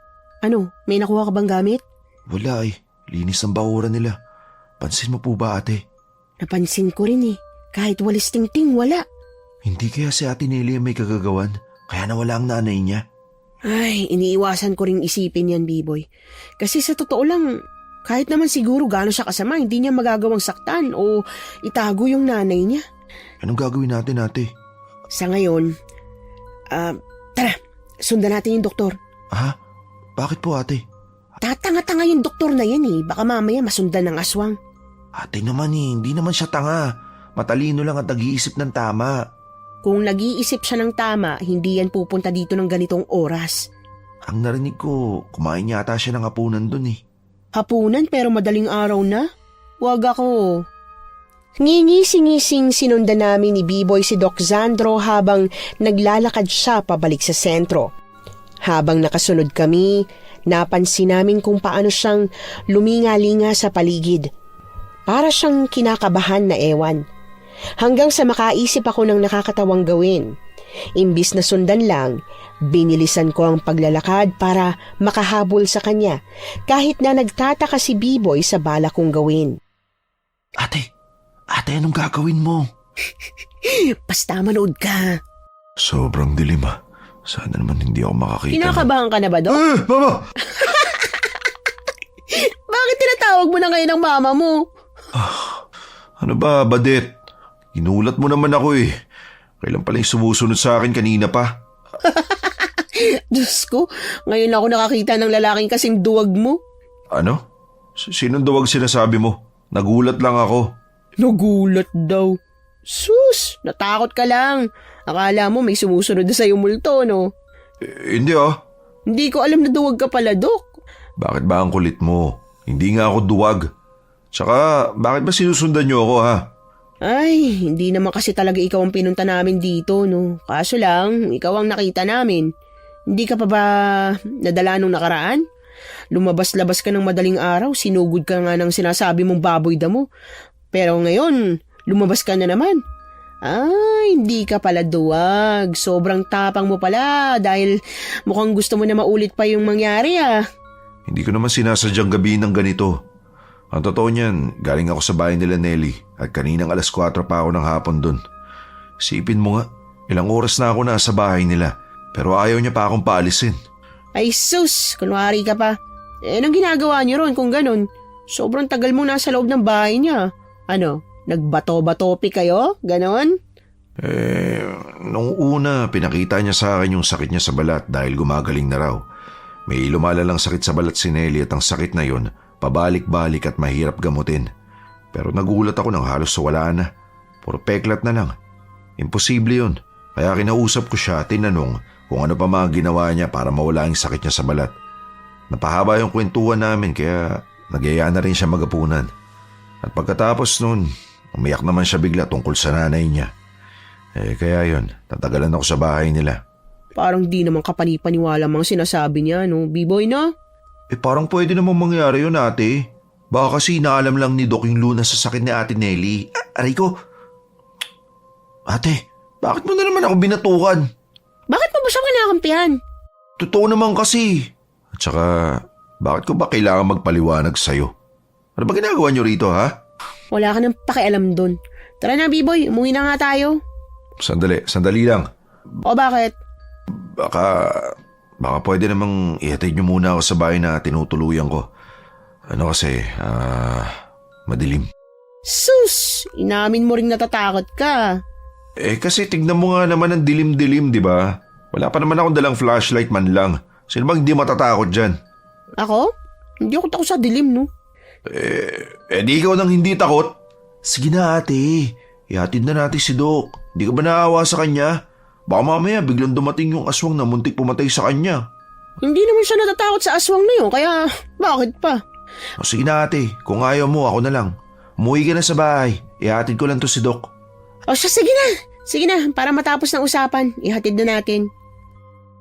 may nakuha ka bang gamit? Wala eh. Linis ang bakuran nila. Pansin mo po ba, ate? Napansin ko rin eh. Kahit walis tingting, wala. Hindi kaya si Ate Nelly ang may kagagawan? Kaya nawala ang nanay niya? Ay, iniiwasan ko ring isipin yan, B-boy. Kasi sa totoo lang, kahit naman siguro gaano siya kasama, hindi niya magagawang saktan o itago yung nanay niya. Anong gagawin natin, ate? Sa ngayon, tara, sundan natin yung doktor. Ha? Bakit po, ate? Tatanga-tanga yung doktor na yan eh. Baka mamaya masundan ng aswang. Ate naman hindi naman siya tanga. Matalino lang at nag-iisip ng tama. Kung nag-iisip siya ng tama, hindi yan pupunta dito ng ganitong oras. Ang narinig ko, kumain yata siya ng hapunan dun eh. Hapunan pero madaling araw na? Wag ako. Ngingisi-ngising sinundan namin ni B-Boy si Doc Sandro habang naglalakad siya pabalik sa sentro. Habang nakasunod kami, napansin namin kung paano siyang luminga-linga sa paligid. Para siyang kinakabahan na ewan. Hanggang sa makaisip ako ng nakakatawang gawin. Imbis na sundan lang, binilisan ko ang paglalakad para makahabol sa kanya kahit na nagtataka si B-Boy sa bala kong gawin. Ate, anong gagawin mo? Basta manood ka. Sobrang dilim ah. Sana naman hindi ako makakita. Kinakabahan ka na ba, Doc? Mama! Bakit tinatawag mo na ngayon ang mama mo? Ano ba, Badet? Ginulat mo naman ako eh. Kailan pala yung sumusunod sa akin kanina pa? Diyos ko, ngayon ako nakakita ng lalaking kasing duwag mo. Ano? Sinong duwag sinasabi mo? Nagulat lang ako. Nagulat daw. Sus, natakot ka lang. Akala mo may sumusunod na sa'yo multo, no? Hindi ah. Hindi ko alam na duwag ka pala, Dok. Bakit ba ang kulit mo? Hindi nga ako duwag. Tsaka, bakit ba sinusundan niyo ako ha? Ay, hindi naman kasi talaga ikaw ang pinunta namin dito, no? Kaso lang, ikaw ang nakita namin. Hindi ka pa ba nadala nung nakaraan? Lumabas-labas ka ng madaling araw, sinugod ka nga ng sinasabi mong baboy damo. Pero ngayon, lumabas ka na naman. Hindi ka pala duwag. Sobrang tapang mo pala dahil mukhang gusto mo na maulit pa yung mangyari Hindi ko naman sinasadyang gabihin ng ganito. Ang totoo niyan, galing ako sa bahay nila Nelly at kaninang 4:00 pa ako ng hapon dun. Sipin mo nga, ilang oras na ako nasa bahay nila pero ayaw niya pa akong paalisin. Ay sus, kunwari ka pa. Anong ginagawa niyo ron kung ganun? Sobrang tagal mo nasa loob ng bahay niya. Ano, nagbato-batopi kayo? Ganon? Nung una, pinakita niya sa akin yung sakit niya sa balat dahil gumagaling na raw. May lumalalang sakit sa balat si Nelly at ang sakit na yon, pabalik-balik at mahirap gamutin. Pero nagulat ako nang halos wala na. Puro peklat na lang. Imposible yun. Kaya kinausap ko siya at tinanong kung ano pa mga ginawa niya para mawala yung sakit niya sa balat. Napahaba yung kwentuhan namin kaya nagyaya na rin siya magapunan. At pagkatapos nun, umiyak naman siya bigla tungkol sa nanay niya. Kaya yun, tatagalan ako sa bahay nila. Parang di naman kapani-paniwala mga sinasabi niya, no? B-boy, no? Parang pwede namang mangyari yun, ate. Baka kasi naalam lang ni Doc yung lunas sa sakit ni Ate Nelly. Aray ko. Ate, bakit mo na naman ako binatukan? Bakit mo ba siya kinakampihan? Totoo naman kasi. At saka, bakit ko ba kailangan magpaliwanag sa'yo? Ano ba ginagawa niyo rito, ha? Wala ka nang pakialam dun. Tara na, B-boy. Umuwi na nga tayo. Sandali lang. O bakit? Baka pwede namang ihatid niyo muna ako sa bahay na tinutuluyan ko. Ano kasi, madilim. Sus! Inamin mo ring natatakot ka. Kasi tignan mo nga naman ang dilim-dilim, di ba? Wala pa naman akong dalang flashlight man lang. Sino bang hindi matatakot dyan? Ako? Hindi ako takot sa dilim, no? Di ikaw nang hindi takot? Sige na ate, ihatid na natin si Doc. Hindi ka ba naawa sa kanya? Baka mamaya biglang dumating yung aswang na muntik pumatay sa kanya. Hindi naman siya natatakot sa aswang na yun, kaya bakit pa? Sige na ate, kung ayaw mo ako na lang. Umuwi ka na sa bahay, ihatid ko lang to si Doc. Sige na. Sige na, para matapos ng usapan, ihatid na natin.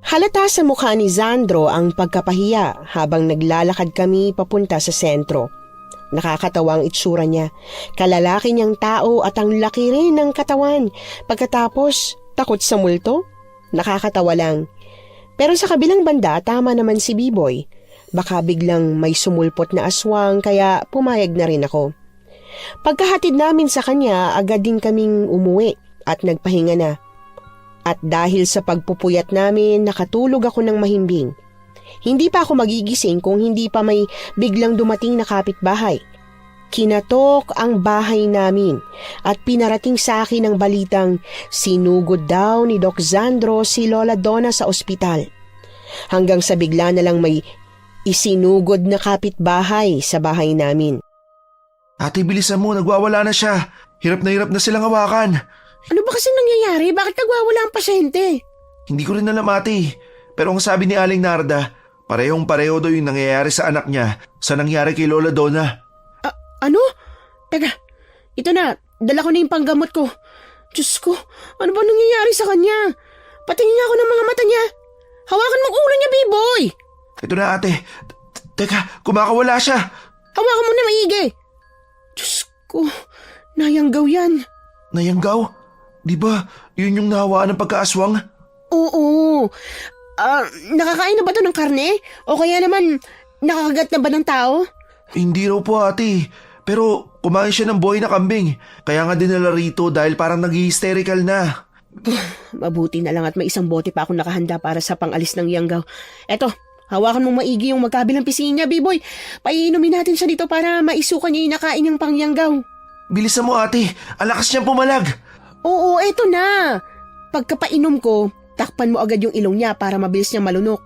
Halata sa mukha ni Sandro ang pagkapahiya habang naglalakad kami papunta sa sentro. Nakakatawa ang itsura niya. Kalalaki niyang tao at ang laki rin ng katawan. Pagkatapos, takot sa multo? Nakakatawa lang. Pero sa kabilang banda, tama naman si B-boy. Baka biglang may sumulpot na aswang kaya pumayag na rin ako. Pagkahatid namin sa kanya, agad din kaming umuwi at nagpahinga na. At dahil sa pagpupuyat namin, nakatulog ako ng mahimbing. Hindi pa ako magigising kung hindi pa may biglang dumating na kapitbahay. Kinatok ang bahay namin at pinarating sa akin ang balitang sinugod daw ni Doc Sandro si Lola Donna sa ospital. Hanggang sa bigla na lang may isinugod na kapitbahay sa bahay namin. Ate, bilisan mo, nagwawala na siya. Hirap na silang hawakan. Ano ba kasi nangyayari? Bakit nagwawala ang pasyente? Hindi ko rin alam ate. Pero ang sabi ni Aling Narda, parehong-pareho daw yung nangyayari sa anak niya sa nangyari kay Lola Donna. Ano? Teka, ito na. Dala ko na yung panggamot ko. Diyos ko, ano ba nangyayari sa kanya? Patingin nga ako ng mga mata niya. Hawakan mong ulo niya, B-boy. Ito na ate. Teka, kumakawala siya. Hawakan mo na maigi. Diyos ko, nayanggaw yan. Nayanggaw? Di ba yun yung nahawaan ng pagkaaswang? Oo. Nakakain na ba ito ng karne? O kaya naman, nakakagat na ba ng tao? Hindi raw po ate. Pero kumain siya ng buhay na kambing. Kaya nga dinala rito dahil parang nag-hysterical na. Mabuti na lang at may isang bote pa akong nakahanda para sa pangalis ng yanggaw. Eto, hawakan mong maigi yung magkabilang pisingin niya, B-boy. Paiinumin natin siya dito para maisukan niya yung nakain niyang pangyanggaw. Bilisan mo ate, ang lakas niyang pumalag. Oo, eto na. Pagkapainom ko, takpan mo agad yung ilong niya para mabilis niyang malunok.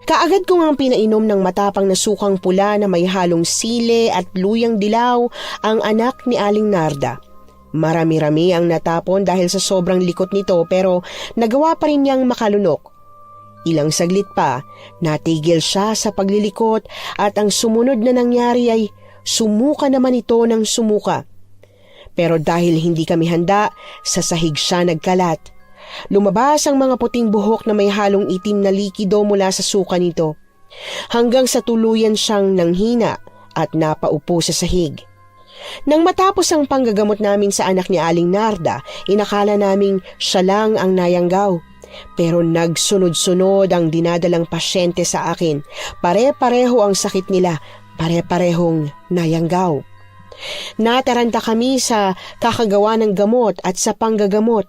Kaagad ko ngang pinainom ng matapang na sukang pula na may halong sili at luyang dilaw ang anak ni Aling Narda. Marami-rami ang natapon dahil sa sobrang likot nito pero nagawa pa rin niyang makalunok. Ilang saglit pa, natigil siya sa paglilikot at ang sumunod na nangyari ay sumuka naman ito ng sumuka. Pero dahil hindi kami handa, sa sahig siya nagkalat. Lumabas ang mga puting buhok na may halong itim na likido mula sa suka nito. Hanggang sa tuluyan siyang nanghina at napaupo sa sahig. Nang matapos ang panggagamot namin sa anak ni Aling Narda, inakala naming siya lang ang nayanggaw. Pero nagsunod-sunod ang dinadalang pasyente sa akin. Pare-pareho ang sakit nila, pare-parehong nayanggaw. Nataranta kami sa kakagawa ng gamot at sa panggagamot.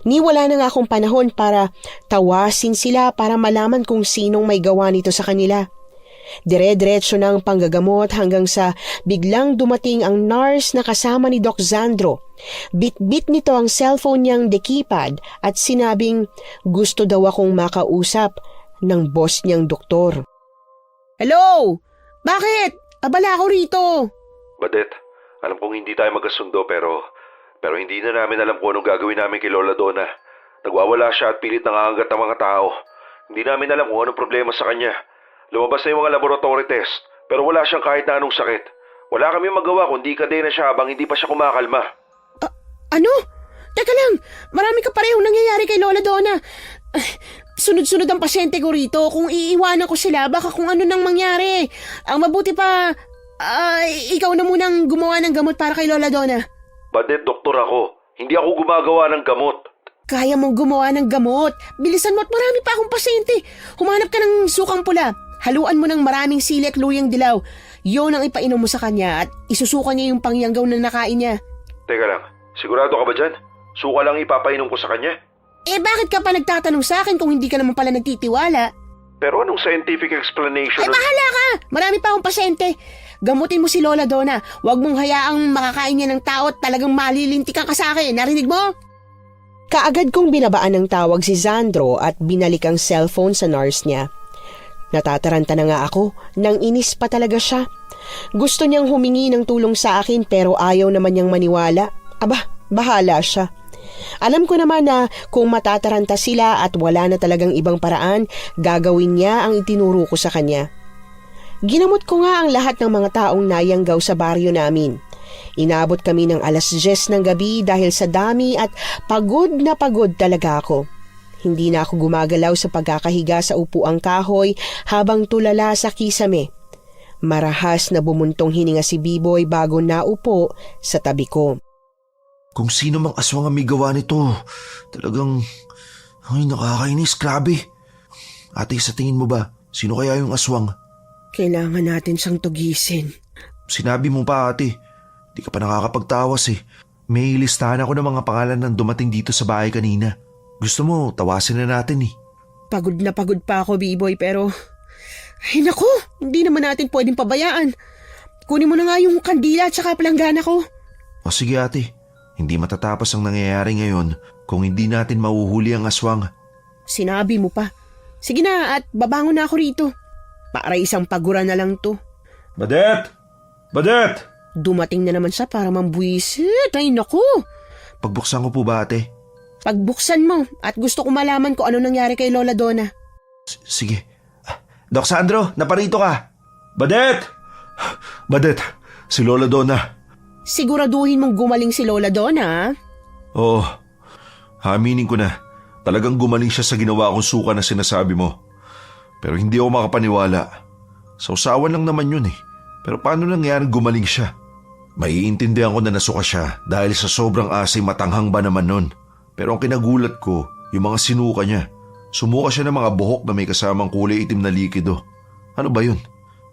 Ni wala na nga akong panahon para tawasin sila para malaman kung sinong may gawa nito sa kanila. Dire-diretso na ang panggagamot hanggang sa biglang dumating ang nurse na kasama ni Doc Sandro. Bit-bit nito ang cellphone niyang dekipad at sinabing gusto daw akong makausap ng boss niyang doktor. Hello? Bakit? Abala ako rito. Badet, alam kong hindi tayo magkasundo pero hindi na namin alam kung anong gagawin namin kay Lola Donna. Nagwawala siya at pilit nangangagat ang mga tao. Hindi namin alam kung anong problema sa kanya. Lumabas na yung mga laboratory test, pero wala siyang kahit na anong sakit. Wala kami magawa kundi kadena siya habang hindi pa siya kumakalma. Ano? Teka lang, marami ka parehong nangyayari kay Lola Donna. Sunod-sunod ang pasyente ko rito. Kung iiwanan ko sila, baka kung ano nang mangyari. Ang mabuti pa, ikaw na munang gumawa ng gamot para kay Lola Donna. Badet, doktor ako. Hindi ako gumagawa ng gamot. Kaya mong gumawa ng gamot. Bilisan mo at marami pa akong pasyente. Humanap ka ng sukang pula. Haluan mo ng maraming sili at luyang dilaw. Yun ang ipainom mo sa kanya at isusuka niya yung pangyanggaw na nakain niya. Teka lang, sigurado ka ba dyan? Suka lang ipapainom ko sa kanya? Bakit ka pa nagtatanong sa akin kung hindi ka naman pala nagtitiwala? Pero anong scientific explanation? Bahala ka! Marami pa akong pasyente. Gamutin mo si Lola Donna. Huwag mong hayaang makakain niya ng tao at talagang malilintikan ka sa akin. Narinig mo? Kaagad kong binabaan ng tawag si Sandro at binalik ang cellphone sa nurse niya. Natataranta na nga ako, nang inis pa talaga siya. Gusto niyang humingi ng tulong sa akin pero ayaw naman niyang maniwala. Aba, bahala siya. Alam ko naman na kung matataranta sila at wala na talagang ibang paraan, gagawin niya ang itinuro ko sa kanya. Ginamot ko nga ang lahat ng mga taong nayanggaw sa baryo namin. Inabot kami ng 10:00 ng gabi dahil sa dami at pagod na pagod talaga ako. Hindi na ako gumagalaw sa pagkakahiga sa upuang kahoy habang tulala sa kisame. Marahas na bumuntong hininga si Biboy bago naupo sa tabi ko. Kung sino mang aswang ang may gawa nito, talagang, nakakainis, grabe. Ate, sa tingin mo ba, sino kaya yung aswang? Kailangan natin siyang tugisin. Sinabi mo pa, ate. Di ka pa nakakapagtawas eh. May listahan ako ng mga pangalan ng dumating dito sa bahay kanina. Gusto mo, tawasin na natin eh. Pagod na pagod pa ako, B-boy, pero... Ay naku, hindi naman natin pwedeng pabayaan. Kunin mo na nga yung kandila at saka palanggana ko. O sige ate, hindi matatapos ang nangyayari ngayon kung hindi natin mahuhuli ang aswang. Sinabi mo pa. Sige na at babangon na ako rito. Para isang pagura na lang to. Badet! Badet! Dumating na naman siya para mambuisit. Ay naku! Pagbuksan ko po ba ate? Pagbuksan mo at gusto ko malaman kung ano nangyari kay Lola Donna. Sige. Doc Sandro, naparito ka. Badet! Badet, si Lola Donna. Siguraduhin mong gumaling si Lola Donna, ha? Oo, aminin ko na. Talagang gumaling siya sa ginawa kong suka na sinasabi mo. Pero hindi ako makapaniwala. Sausawan lang naman yun eh. Pero paano nangyaring gumaling siya? Maiintindihan ko na nasuka siya dahil sa sobrang asim matanghang ba naman nun. Pero ang kinagulat ko, yung mga sinuka niya. Sumuka siya ng mga buhok na may kasamang kulay itim na likido. Ano ba yun?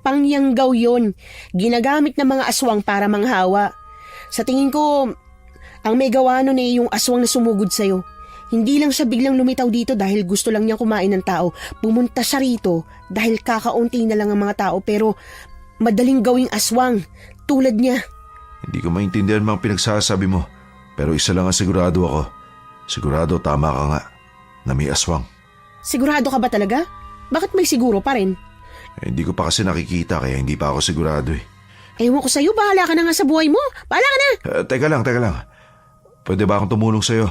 Pangyanggaw yun. Ginagamit ng mga aswang para manghawa. Sa tingin ko, ang may gawa nun yung aswang na sumugod sa'yo. Hindi lang siya biglang lumitaw dito dahil gusto lang niyang kumain ng tao. Pumunta siya rito dahil kakaunti na lang ang mga tao pero madaling gawing aswang tulad niya. Hindi ko maintindihan mga pinagsasabi mo. Pero isa lang ang sigurado ako. Sigurado tama ka nga na may aswang. Sigurado ka ba talaga? Bakit may siguro pa rin? Hindi ko pa kasi nakikita kaya hindi pa ako sigurado eh. Ewan ko sa'yo, bahala ka na nga sa buhay mo. Bahala ka na! Teka lang. Pwede ba akong tumulong sa'yo?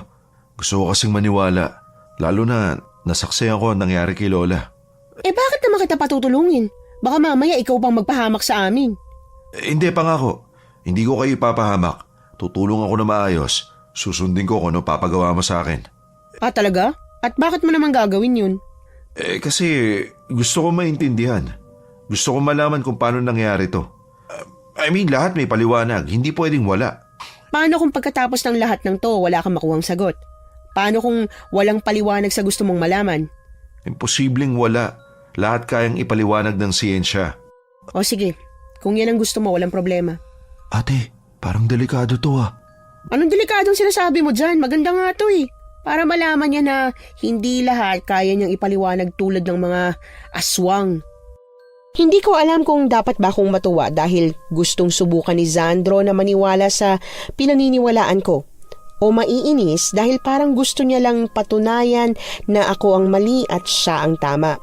Gusto ko kasing maniwala. Lalo na nasaksihan ko ang nangyari kay Lola. Bakit naman kita patutulungin? Baka mamaya ikaw pang magpahamak sa amin. Hindi, pangako. Hindi ko kayo ipapahamak. Tutulong ako na maayos. Susundin ko kung ano papagawa mo sa akin. Talaga? At bakit mo naman gagawin yun? Kasi gusto ko maintindihan. Gusto ko malaman kung paano nangyari to. I mean, lahat may paliwanag. Hindi pwedeng wala. Paano kung pagkatapos ng lahat ng to, wala kang makuhang sagot? Paano kung walang paliwanag sa gusto mong malaman? Imposibleng wala. Lahat kayang ipaliwanag ng siyensya. O sige, kung yan ang gusto mo, walang problema. Ate, parang delikado to ah. Anong delikadong sinasabi mo dyan? Maganda nga to eh. Para malaman niya na hindi lahat kaya niyang ipaliwanag tulad ng mga aswang. Hindi ko alam kung dapat ba akong matuwa dahil gustong subukan ni Sandro na maniwala sa pinaniniwalaan ko. O maiinis dahil parang gusto niya lang patunayan na ako ang mali at siya ang tama.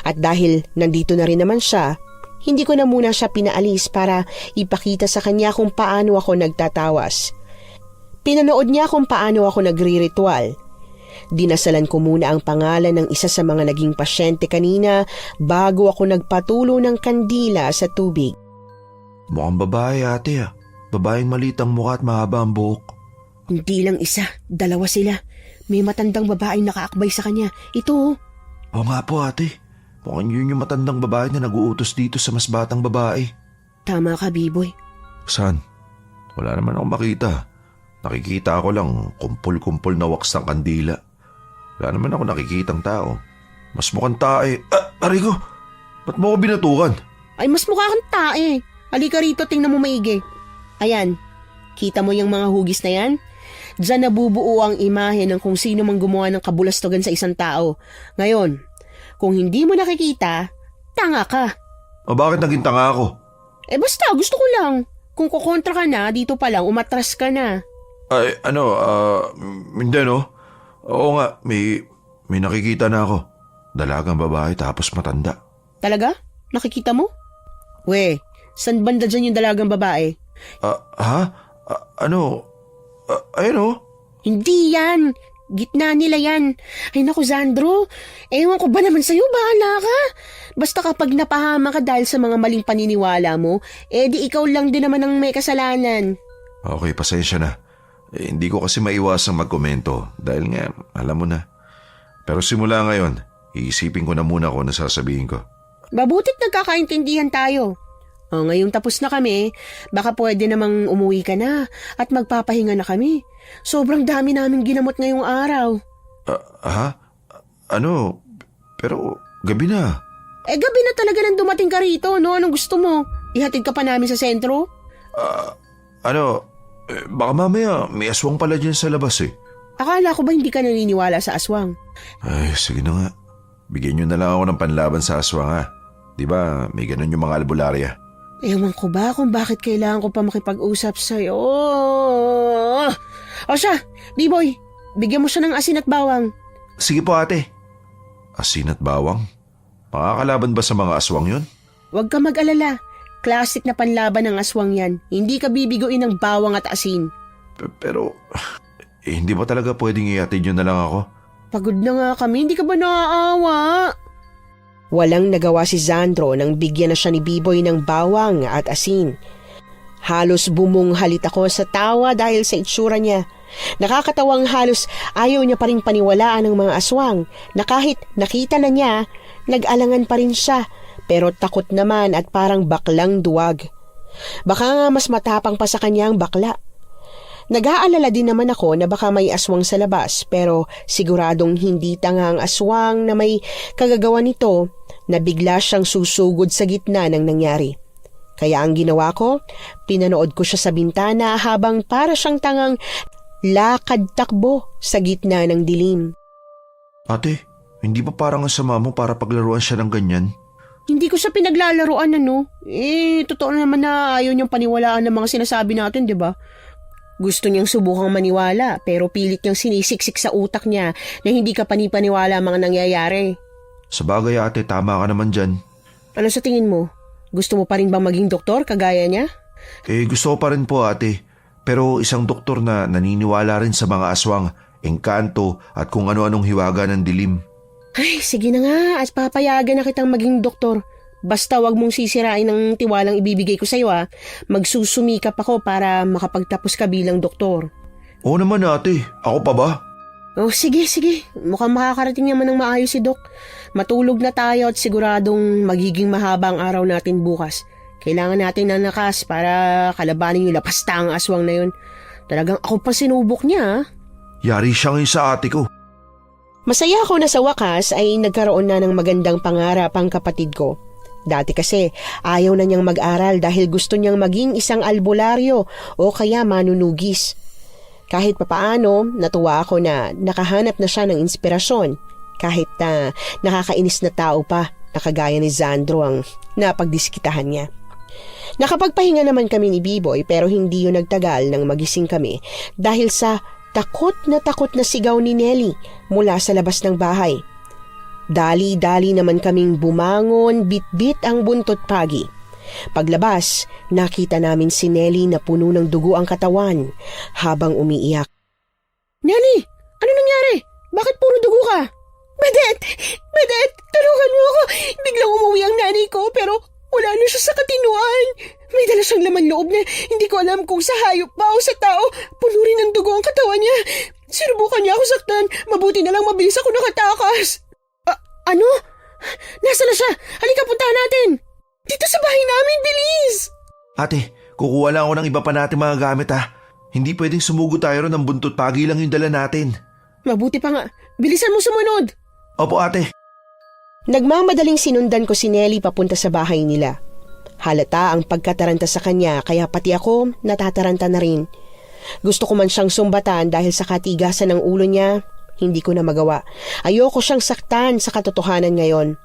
At dahil nandito na rin naman siya, hindi ko na muna siya pinaalis para ipakita sa kanya kung paano ako nagtatawas. Pinanood niya kung paano ako nagri-ritual. Dinasalan ko muna ang pangalan ng isa sa mga naging pasyente kanina bago ako nagpatulo ng kandila sa tubig. Mukhang babae ate ah. Babaeng maliit ang mukha at mahaba ang buhok. Hindi lang isa, dalawa sila. May matandang babaeng nakaakbay sa kanya. Ito oh. Oo nga po ate. Mukhang yun yung matandang babae na nag-uutos dito sa mas batang babae. Tama ka, B-boy. Saan? Wala naman akong makita. Nakikita ako lang kumpul-kumpul na wax ng kandila. Wala naman ako nakikitang tao. Mas mukhang tae. Aray ko! Ba't mo ako binatukan? Ay, mas mukha kang tae. Halika rito, tingnan mo maigi. Ayan, kita mo yung mga hugis na yan? Diyan nabubuo ang imahe ng kung sino mang gumawa ng kabulastogan sa isang tao. Ngayon, kung hindi mo nakikita, tanga ka. O bakit naging tanga ako? Eh basta, gusto ko lang. Kung kukontra ka na, dito pa lang, umatras ka na. Ay, hindi no? Oo nga, may nakikita na ako. Dalagang babae tapos matanda. Talaga? Nakikita mo? We, saan banda dyan yung dalagang babae? Ayun oh. Hindi yan. Gitna nila yan. Ay naku, Sandro. Ewan ko ba naman sa'yo, bahala ka. Basta kapag napahama ka dahil sa mga maling paniniwala mo, di ikaw lang din naman ang may kasalanan. Okay, pasensya na. Hindi ko kasi maiwasang magkomento dahil nga, alam mo na. Pero simula ngayon, iisipin ko na muna kung ano sasabihin ko. Mabutit nagkakaintindihan tayo. O, ngayong tapos na kami, baka pwede namang umuwi ka na at magpapahinga na kami. Sobrang dami namin ginamot ngayong araw. Pero gabi na. Gabi na talaga nang dumating ka rito, no? Anong gusto mo? Ihatid ka pa namin sa sentro? Baka mamaya may aswang pala dyan sa labas eh. Akala ko ba hindi ka naniniwala sa aswang? Ay, sige na nga. Bigyan nyo na lang ako ng panlaban sa aswang ha. Diba, may ganun yung mga albularya. Ewan ko ba kung bakit kailangan ko pa makipag-usap sa'yo. O siya, B-boy, bigyan mo siya ng asin at bawang. Sige po ate. Asin at bawang? Makakalaban ba sa mga aswang yun? Huwag ka mag-alala. Classic na panlaban ng aswang yan. Hindi ka bibiguin ng bawang at asin. Pero, hindi ba talaga pwedeng ihatid nyo na lang ako? Pagod na nga kami, hindi ka ba naaawa? Walang nagawa si Sandro nang bigyan na siya ni B-boy ng bawang at asin. Halos bumunghalit ako sa tawa dahil sa itsura niya. Nakakatawang halos ayaw niya pa rin paniwalaan ng mga aswang na kahit nakita na niya, nag-alangan pa rin siya pero takot naman at parang baklang duwag. Baka nga mas matapang pa sa kanya ang bakla. Nag-aalala din naman ako na baka may aswang sa labas pero siguradong hindi tanga ang aswang na may kagagawa nito na bigla siyang susugod sa gitna ng nangyari. Kaya ang ginawa ko, pinanood ko siya sa bintana habang para siyang tangang lakad-takbo sa gitna ng dilim. Ate, hindi ba parang ang sama mo para paglaruan siya ng ganyan? Hindi ko siya pinaglalaroan totoo naman na ayaw niyang paniwalaan ng mga sinasabi natin, di ba? Gusto niyang subukang maniwala pero pilit niyang sinisiksik sa utak niya na hindi ka panipaniwala ang mga nangyayari. Sabagay ate, tama ka naman dyan. Ano sa tingin mo? Gusto mo pa rin bang maging doktor kagaya niya? Gusto ko pa rin po ate. Pero isang doktor na naniniwala rin sa mga aswang, engkanto at kung ano-anong hiwaga ng dilim. Ay, sige na nga at papayagan na kitang maging doktor. Basta wag mong sisirain ang tiwalang ibibigay ko sa iyo Magsusumikap ako para makapagtapos ka bilang doktor. Oo naman ate, ako pa ba? Oh, sige. Mukhang makakarating naman ng maayos si Doc. Matulog na tayo at siguradong magiging mahaba ang araw natin bukas. Kailangan natin ng lakas para kalabanin yung lapastang aswang na yun. Talagang ako pa sinubok niya. Yari siya ngayon sa ate ko. Masaya ako na sa wakas ay nagkaroon na ng magandang pangarap ang kapatid ko. Dati kasi ayaw na niyang mag-aral dahil gusto niyang maging isang albularyo o kaya manunugis. Kahit papaano, natuwa ako na nakahanap na siya ng inspirasyon kahit na nakakainis na tao pa na kagaya ni Zandro ang napagdiskitahan niya. Nakapagpahinga naman kami ni Biboy pero hindi yun nagtagal nang magising kami dahil sa takot na sigaw ni Nelly mula sa labas ng bahay. Dali-dali naman kaming bumangon, bit-bit ang buntot pagi. Paglabas, nakita namin si Nelly na puno ng dugo ang katawan habang umiiyak. Nelly, ano nangyari? Bakit puro dugo ka? Badet, tulungan mo ako. Biglang umuwi ang nanay ko pero wala na siya sa katinuan. May dala siyang laman loob na hindi ko alam kung sa hayop ba o sa tao. Puno rin ng dugo ang katawan niya. Sinubukan niya ako saktan. Mabuti na lang mabilis ako nakatakas. Ano? Nasa na siya? Halika, puntahan natin. Dito sa bahay namin, bilis! Ate, kukuha lang ako ng iba pa natin mga gamit ha. Hindi pwedeng sumugo tayo ron ng buntot pagi lang yung dala natin. Mabuti pa nga. Bilisan mo sumunod. Opo ate. Nagmamadaling sinundan ko si Nelly papunta sa bahay nila. Halata ang pagkataranta sa kanya kaya pati ako natataranta na rin. Gusto ko man siyang sumbatan dahil sa katigasan ng ulo niya, hindi ko na magawa. Ayoko siyang saktan sa katotohanan ngayon.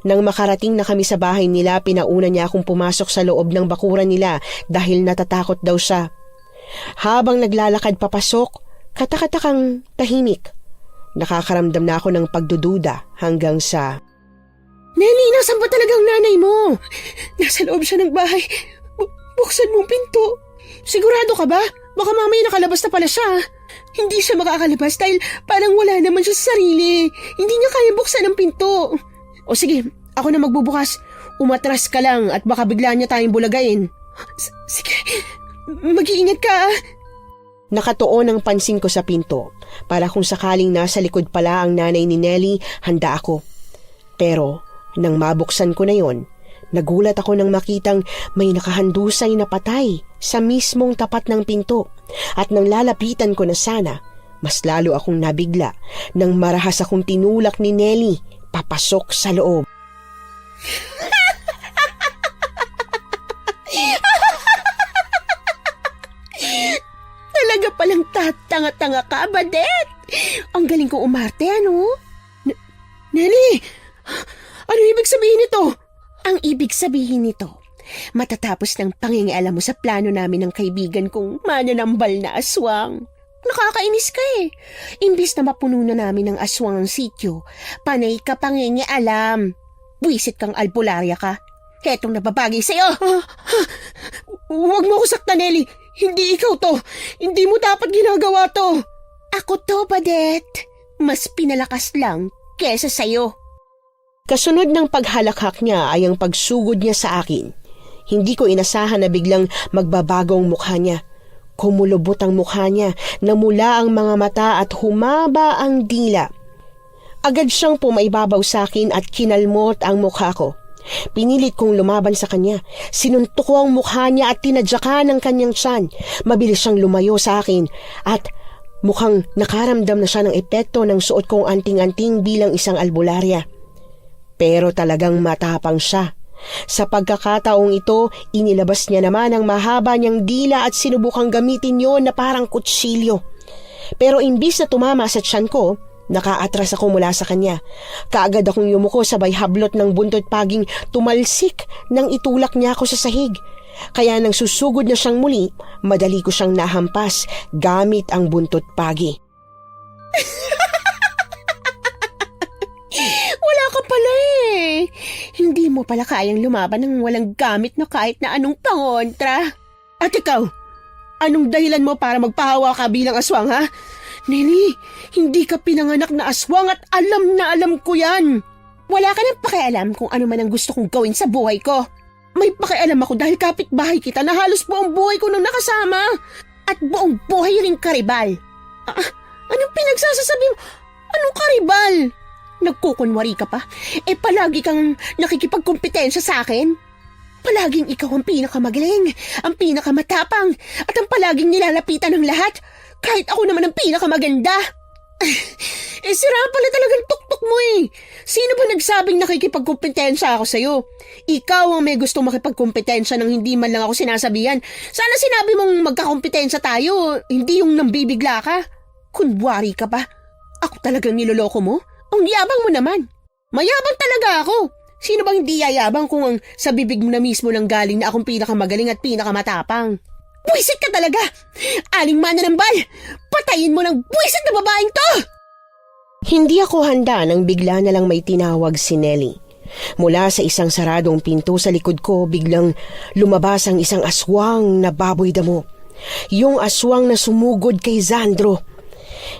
Nang makarating na kami sa bahay nila, pinauna niya akong pumasok sa loob ng bakuran nila dahil natatakot daw siya. Habang naglalakad papasok, katakatakang tahimik. Nakakaramdam na ako ng pagdududa hanggang sa... Nelly, nasan ba talagang nanay mo? Nasa loob siya ng bahay. Buksan mong pinto. Sigurado ka ba? Baka mamaya nakalabas na pala siya. Hindi siya makakalabas dahil parang wala naman siya sa sarili. Hindi niya kaya buksan ang pinto. O sige, ako na magbubukas. Umatras ka lang at baka bigla niya tayong bulagayin. Sige, mag-iingat ka. Nakatuon ang pansin ko sa pinto para kung sakaling nasa likod pala ang nanay ni Nelly, handa ako. Pero nang mabuksan ko na yon, nagulat ako nang makitang may nakahandusay na patay sa mismong tapat ng pinto at nang lalapitan ko na sana, mas lalo akong nabigla nang marahas akong tinulak ni Nelly papasok sa loob. Talaga palang tatanga-tanga ka, Badet. Ang galing kong umarte, ano? Nelly, ano ibig sabihin nito? Ang ibig sabihin nito, matatapos ng pangingialam mo sa plano namin ng kaibigan kong mananambal na aswang. Nakakainis ka eh. Imbis na mapuno na namin ng aswang ang sityo, panay ka pangingialam. Buwisit kang albularya ka. Hetong nababagay sa'yo. Huwag mo ko saktan, Nelly. Hindi ikaw to. Hindi mo dapat ginagawa to. Ako to, Badet. Mas pinalakas lang kesa sa'yo. Kasunod ng paghalakhak niya ay ang pagsugod niya sa akin. Hindi ko inasahan na biglang magbabago ang mukha niya. Kumulubot ang mukha niya, namula ang mga mata at humaba ang dila. Agad siyang pumaibabaw sa akin at kinalmot ang mukha ko. Pinilit kong lumaban sa kanya. Sinuntok ko ang mukha niya at tinadyakan ng kanyang tiyan. Mabilis siyang lumayo sa akin at mukhang nakaramdam na siya ng epekto ng suot kong anting-anting bilang isang albularya. Pero talagang matapang siya. Sa pagkakataong ito, inilabas niya naman ang mahaba niyang dila at sinubukang gamitin yon na parang kutsilyo. Pero imbis na tumama sa tiyan ko, nakaatras ako mula sa kanya. Kaagad akong yumuko sabay hablot ng buntot paging tumalsik nang itulak niya ako sa sahig. Kaya nang susugod na siyang muli, madali ko siyang nahampas gamit ang buntot pagi. Wala ka pala eh. Hindi mo pala kayang lumaban ng walang gamit na kahit na anong pangontra. At ikaw, anong dahilan mo para magpahawa ka bilang aswang, ha? Nelly, hindi ka pinanganak na aswang at alam na alam ko yan. Wala ka nang pakialam kung ano man ang gusto kong gawin sa buhay ko. May pakialam ako dahil kapitbahay kita na halos buong buhay ko nung nakasama. At buong buhay ring karibal. Anong pinagsasasabi mo? Anong karibal? Nagkukunwari ka pa? Palagi kang nakikipagkumpetensya sa akin? Palaging ikaw ang pinakamagaling, ang pinakamatapang, at ang palaging nilalapitan ng lahat, kahit ako naman ang pinakamaganda. Sira pala talagang tuktok mo eh. Sino ba nagsabing nakikipagkumpetensya ako sa'yo? Ikaw ang may gustong makipagkumpetensya nang hindi man lang ako sinasabihan. Sana sinabi mong magkakumpetensya tayo, hindi yung nambibigla ka. Kunwari ka pa. Ako talagang niloloko mo? Ang yabang mo naman. Mayabang talaga ako. Sino bang hindi yayabang kung ang sa bibig mo na mismo nang galing na akong pinakamagaling at pinakamatapang? Buwisit ka talaga! Aling mananambal! Patayin mo ng buwisit na babaeng to! Hindi ako handa nang bigla na lang may tinawag si Nelly. Mula sa isang saradong pinto sa likod ko, biglang lumabas ang isang aswang na baboy damo. Yung aswang na sumugod kay Sandro.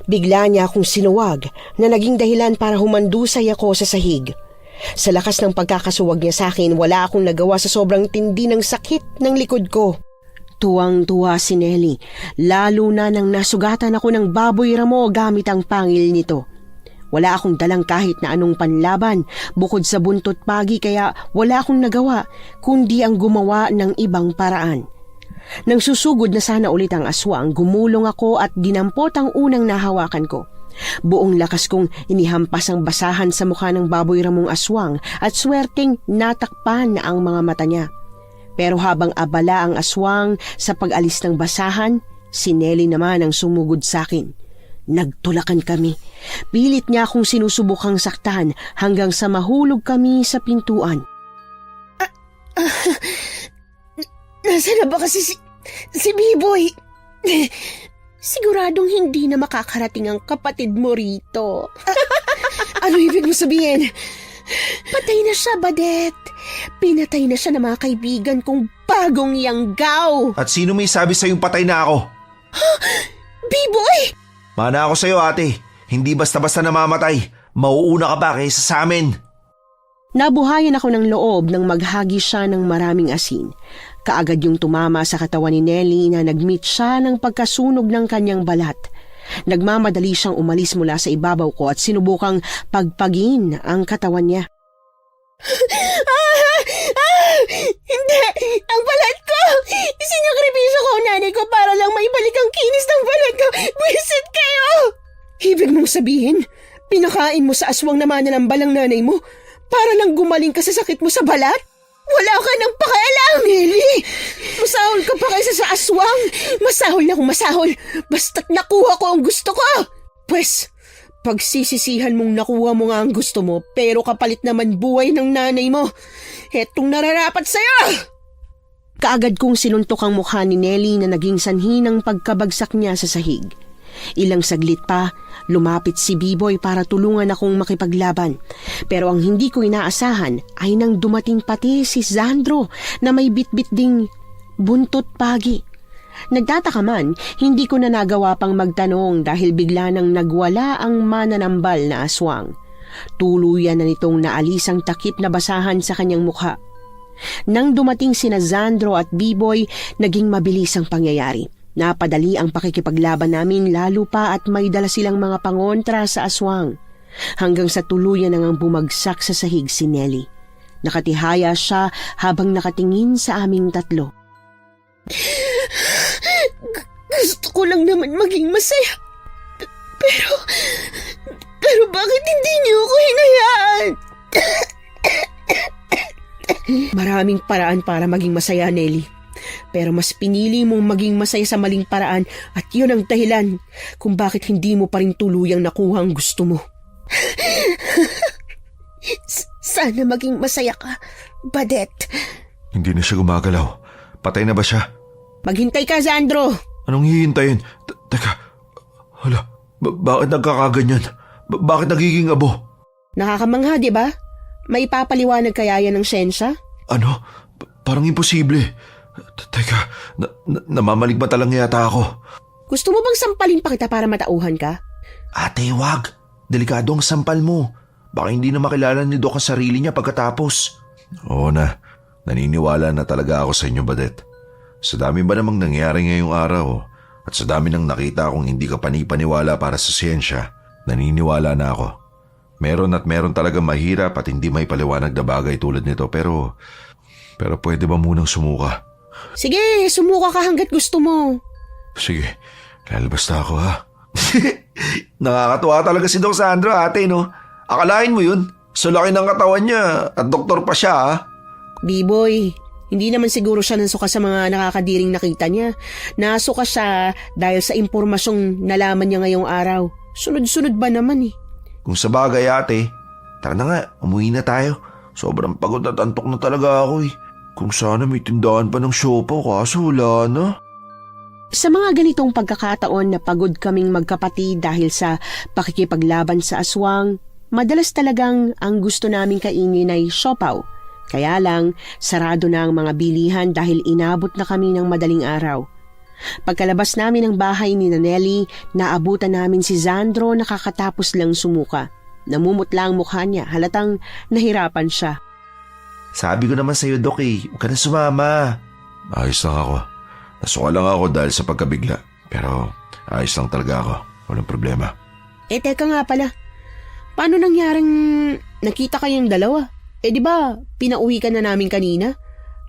Bigla niya akong sinuwag na naging dahilan para humandusay ako sa sahig. Sa lakas ng pagkakasuwag niya sa akin, wala akong nagawa sa sobrang tindi ng sakit ng likod ko. Tuwang-tuwa si Nelly, lalo na nang nasugatan ako ng baboy ramo gamit ang pangil nito. Wala akong dalang kahit na anong panlaban bukod sa buntot pagi, kaya wala akong nagawa kundi ang gumawa ng ibang paraan. Nang susugod na sana ulit ang aswang, gumulong ako at dinampot ang unang nahawakan ko. Buong lakas kong inihampas ang basahan sa mukha ng baboy ramong aswang at swerteng natakpan na ang mga mata niya. Pero habang abala ang aswang sa pag-alis ng basahan, si Nelly naman ang sumugod sa akin. Nagtulakan kami. Pilit niya akong sinusubukang saktan hanggang sa mahulog kami sa pintuan. Nasaan na ba kasi si Biboy? Siguradong hindi na makakarating ang kapatid mo rito. Ano ibig mo sabihin? Patay na siya, Badet. Pinatay na siya ng mga kaibigan kong bagong yanggaw. At sino may sabi sa'yong patay na ako? Biboy! Mana ako sa'yo, ate. Hindi basta-basta namamatay. Mauuna ka pa kaysa sa amin. Nabuhayan ako ng loob nang maghagi siya ng maraming asin. Kaagad yung tumama sa katawan ni Nelly na nagmeet siya ng pagkasunog ng kanyang balat. Nagmamadali siyang umalis mula sa ibabaw ko at sinubukang pagpagin ang katawan niya. Hindi! Ang balat ko! Sinakripisyo ko ang nanay ko para lang maibalik ang kinis ng balat ko. Buisit kayo! Ibig mong sabihin, pinakain mo sa aswang na mananambal ang nanay mo para lang gumaling ka sa sakit mo sa balat? Wala ka nang pakialam, Nelly! Masahol ka pa kaysa sa aswang! Masahol na kung masahol! Basta't nakuha ko ang gusto ko! Pwes, pagsisisihan mong nakuha mo nga ang gusto mo, pero kapalit naman buhay ng nanay mo. Etong nararapat sa'yo! Kaagad kong sinuntok ang mukha ni Nelly na naging sanhi ng pagkabagsak niya sa sahig. Ilang saglit pa, lumapit si Biboy para tulungan akong makipaglaban. Pero ang hindi ko inaasahan ay nang dumating pati si Sandro na may bitbit ding buntot pagi. Nagtataka man, hindi ko na nagawa pang magtanong dahil bigla nang nagwala ang mananambal na aswang. Tuluyan na nitong naalis ang takip na basahan sa kanyang mukha. Nang dumating sina Sandro at Biboy, naging mabilis ang pangyayari. Napadali ang pakikipaglaban namin lalo pa at may dala silang mga pangontra sa aswang. Hanggang sa tuluyan nang bumagsak sa sahig si Nelly. Nakatihaya siya habang nakatingin sa aming tatlo. Gusto ko lang naman maging masaya. Pero bakit hindi niyo ako hinayaan? Maraming paraan para maging masaya, Nelly. Pero mas pinili mong maging masaya sa maling paraan at yun ang dahilan kung bakit hindi mo pa rin tuluyang nakuha ang gusto mo. Sana maging masaya ka, Badet. Hindi na siya gumagalaw. Patay na ba siya? Maghintay ka, Sandro. Anong hihintayin? Teka, hala, bakit nagkakaganyan? Bakit nagiging abo? Nakakamangha, di ba? May papaliwanag kaya yan ng siyensya? Ano? Parang imposible. Teka, namamaligmata lang yata ako. Gusto mo bang sampalin pa kita para matauhan ka? Ate, wag. Delikado ang sampal mo. Baka hindi na makilala ni Doc ang sarili niya pagkatapos. Oo na. Naniniwala na talaga ako sa inyo, Badet. Sa dami ba namang nangyari ngayong araw at sa dami nang nakita akong hindi ka panipaniwala para sa siyensya, naniniwala na ako. Meron talagang mahirap at hindi may paliwanag na bagay tulad nito, pero Pero pwede ba munang sumuka? Sige, sumuka ka hanggat gusto mo. Sige, lalabas na ako ha. Nakakatuwa talaga si Doc Sandro, ate, no? Akalain mo yun? So laki ng katawan niya at doktor pa siya, ha? B-boy, hindi naman siguro siya nasuka sa mga nakakadiring nakita niya. Nasuka siya dahil sa impormasyong nalaman niya ngayong araw. Sunod-sunod ba naman eh? Kung sa bagay, ate, tara na nga, umuwi na tayo. Sobrang pagod at antok na talaga ako eh. Kung sana may tindahan pa ng siopaw, kaso wala na. Sa mga ganitong pagkakataon na pagod kaming magkapatid dahil sa pakikipaglaban sa aswang, madalas talagang ang gusto naming kainin ay siopaw. Kaya lang, sarado na ang mga bilihan dahil inabot na kami ng madaling araw. Pagkalabas namin ng bahay ni Nelly, naabutan namin si Sandro na kakatapos lang sumuka. Namumutla ang mukha niya, halatang nahirapan siya. Sabi ko naman sa'yo, Doc, huwag ka na sumama. Ayos lang ako. Nasuka lang ako dahil sa pagkabigla. Pero ayos lang talaga ako. Walang problema. Teka nga pala. Paano nangyaring nakita kayong dalawa? Di ba, pinauwi ka na namin kanina?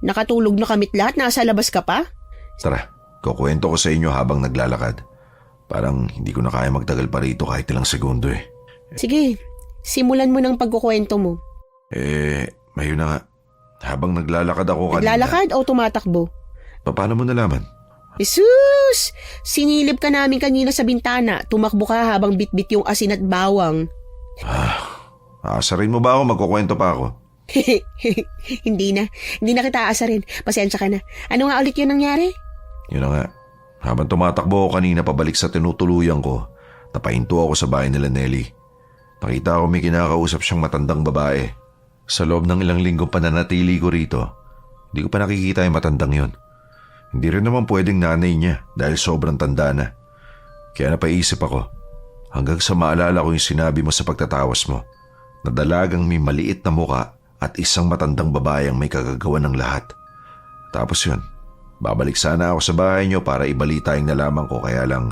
Nakatulog na kamit lahat, nasa labas ka pa? Tara, kukwento ko sa inyo habang naglalakad. Parang hindi ko na kaya magtagal pa rito kahit ilang segundo eh. Sige, simulan mo ng pagkukwento mo. Mayo na nga. Habang naglalakad ako kanina. Naglalakad o tumatakbo? Paano mo nalaman? Jesus! Sinilip ka namin kanina sa bintana. Tumakbo ka habang bitbit yung asin at bawang. Aasarin mo ba ako? Magkukwento pa ako. Hindi na kita aasarin. Pasensya ka na. Ano nga ulit yun nangyari? Yun na nga. Habang tumatakbo ako kanina pabalik sa tinutuluyan ko, napahinto ako sa bahay nila Nelly. Nakita ko may kinakausap siyang matandang babae. Sa loob ng ilang linggong pananatili ko rito, hindi ko pa nakikita yung matandang yun. Hindi rin naman pwedeng nanay niya dahil sobrang tanda na. Kaya napaisip ako, hanggang sa maalala ko yung sinabi mo sa pagtatawas mo, na dalagang may maliit na muka at isang matandang babae ang may kagagawa ng lahat. Tapos yun, babalik sana ako sa bahay niyo para ibalita yung nalaman ko, kaya lang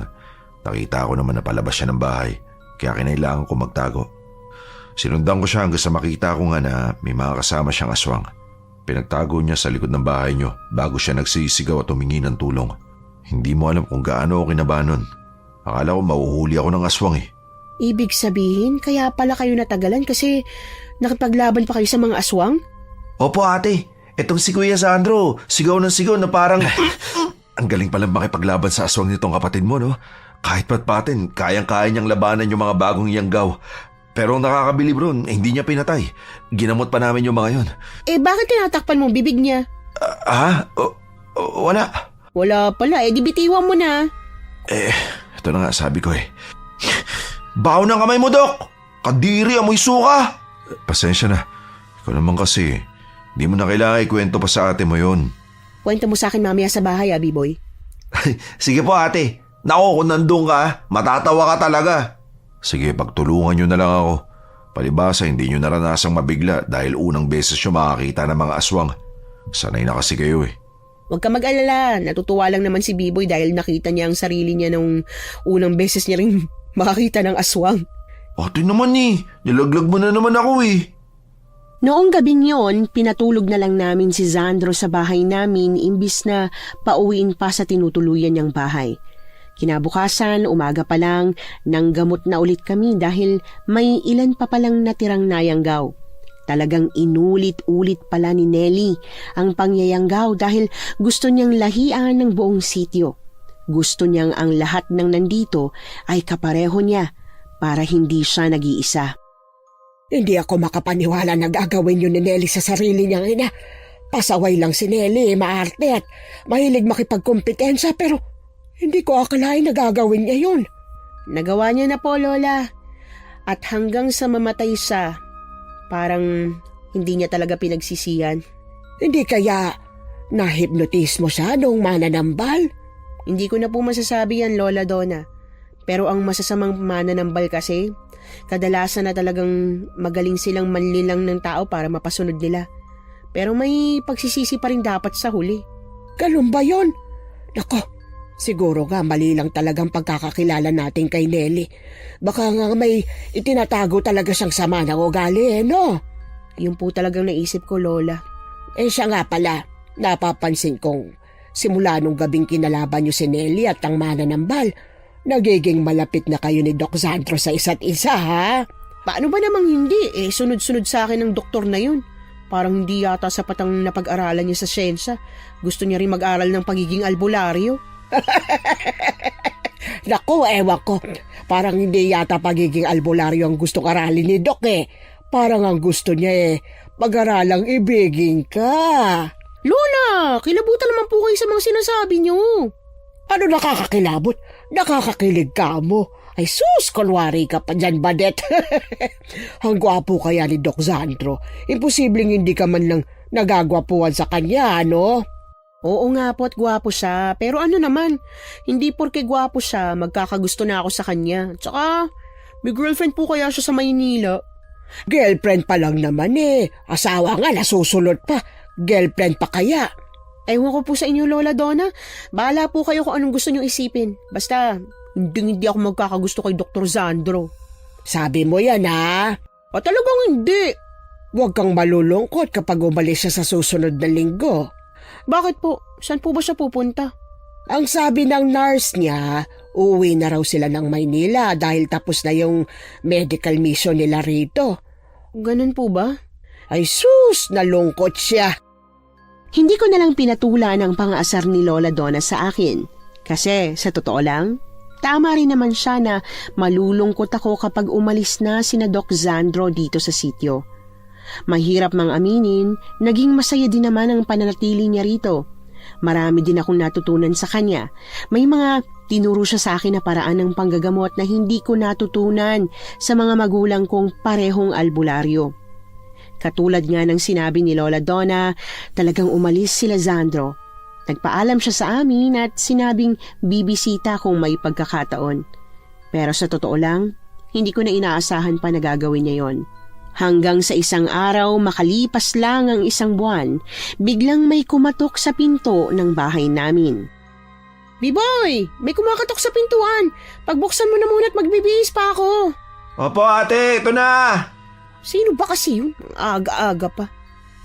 nakita ko naman na palabas siya ng bahay, kaya kinailangan ko magtago. Sinundan ko siya hanggang sa makita ko nga na may mga kasama siyang aswang. Pinagtago niya sa likod ng bahay niyo bago siya nagsisigaw at humingi ng tulong. Hindi mo alam kung gaano ako kinabahan nun. Akala ko mauhuli ako ng aswang eh. Ibig sabihin, kaya pala kayo natagalan kasi nakipaglaban pa kayo sa mga aswang? Opo ate, etong si Kuya Sandro, sigaw ng sigaw na parang... Ang galing palang makipaglaban sa aswang nitong kapatid mo, no? Kahit patpatin, kayang-kaya niyang labanan yung mga bagong yanggaw. Pero ang nakakabilib ron, hindi niya pinatay. Ginamot pa namin yung mga yon. Bakit tinatakpan mo bibig niya? Wala. Wala pala, di bitiwan mo na. Ito na nga sabi ko eh. Baho ng kamay mo, Dok! Kadiri, amoy suka! Pasensya na. Ikaw naman kasi, di mo na kailangan ikwento pa sa ate mo yon. Kwento mo sa akin mamaya sa bahay, B-boy. Sige po ate. Naku, kung nandun ka, matatawa ka talaga. Sige, pagtulungan nyo na lang ako. Palibasa, hindi nyo naranasang mabigla dahil unang beses nyo makakita ng mga aswang. Sanay na kasi kayo eh. Huwag ka mag-alala. Natutuwa lang naman si B-boy dahil nakita niya ang sarili niya nung unang beses niya rin makakita ng aswang. Ate naman eh, nilaglag mo na naman ako eh. Noong gabing yon, pinatulog na lang namin si Sandro sa bahay namin imbis na pauwiin pa sa tinutuluyan niyang bahay. Kinabukasan, umaga pa lang, nanggamot na ulit kami dahil may ilan pa palang natirang nayanggaw. Talagang inulit-ulit pala ni Nelly ang pangyayanggaw dahil gusto niyang lahian ng buong sityo. Gusto niyang ang lahat ng nandito ay kapareho niya para hindi siya nag-iisa. Hindi ako makapaniwala na gagawin yun ni Nelly sa sarili niyang ina. Pasaway lang si Nelly, maarte at mahilig makipagkompetensya pero hindi ko akalain na gagawin niya yun. Nagawa niya na po, Lola. At hanggang sa mamatay siya, parang hindi niya talaga pinagsisiyan. Hindi kaya nahipnotis mo siya nung mananambal? Hindi ko na po masasabi yan, Lola Donna. Pero ang masasamang mananambal kasi, kadalasan na talagang magaling silang manlilang ng tao para mapasunod nila. Pero may pagsisisi pa rin dapat sa huli. Ganun ba yun? Nako, siguro nga mali lang talagang pagkakakilala natin kay Nelly. Baka nga may itinatago talaga siyang sama ng ugali no? Yun po talagang naisip ko, Lola. Siya nga pala, napapansin kong simula nung gabing kinalaban niyo si Nelly at ang mananambal, nagiging malapit na kayo ni Doc Sandro sa isa't isa, ha? Paano ba namang hindi? Sunod-sunod sa akin ng doktor na yun. Parang hindi yata sapat ang napag-aralan niya sa siyensya. Gusto niya rin mag-aral ng pagiging albularyo. Naku, ewan ko. Parang hindi yata pagiging albularyo ang gustong aralin ni Doc eh. Parang ang gusto niya pag-aralang ibigin ka. Lola, kilabutan naman po kayo sa mga sinasabi niyo. Ano nakakakilabot? Nakakakilig ka mo. Ay sus, kunwari ka pa dyan, Badet. Ang gwapo kaya ni Doc Sandro. Imposibleng hindi ka man lang nagagwapuan sa kanya, ano? Oo nga po at gwapo siya. Pero ano naman, hindi porke gwapo siya, magkakagusto na ako sa kanya. Tsaka, may girlfriend po kaya siya sa Maynila. Girlfriend pa lang naman eh. Asawa nga, nasusunod pa. Girlfriend pa kaya? Ewan ko po sa inyo, Lola Donna. Bahala po kayo kung anong gusto niyong isipin. Basta, hindi ako magkakagusto kay Dr. Sandro. Sabi mo yan, ha? O talagang hindi. Huwag kang malulungkot kapag umalis siya sa susunod na linggo. Bakit po? Saan po ba siya pupunta? Ang sabi ng nurse niya, uuwi na raw sila ng Maynila dahil tapos na yung medical mission nila rito. Ganun po ba? Ay sus, nalungkot siya. Hindi ko nalang pinatulan ang pang-aasar ni Lola Donna sa akin. Kasi, sa totoo lang, tama rin naman siya na malulungkot ako kapag umalis na sina Doc Sandro dito sa sityo. Mahirap mang aminin, naging masaya din naman ang pananatili niya rito. Marami din akong natutunan sa kanya. May mga tinuro siya sa akin na paraan ng panggagamot na hindi ko natutunan sa mga magulang kong parehong albularyo. Katulad nga ng sinabi ni Lola Donna, talagang umalis sila Sandro. Nagpaalam siya sa amin at sinabing bibisita kung may pagkakataon. Pero sa totoo lang, hindi ko na inaasahan pa na gagawin niya yon. Hanggang sa isang araw, makalipas lang ang isang buwan, biglang may kumatok sa pinto ng bahay namin. Biboy, may kumakatok sa pintuan. Pagbuksan mo na muna at magbibihis pa ako. Opo ate, ito na! Sino ba kasi yun? Aga-aga pa.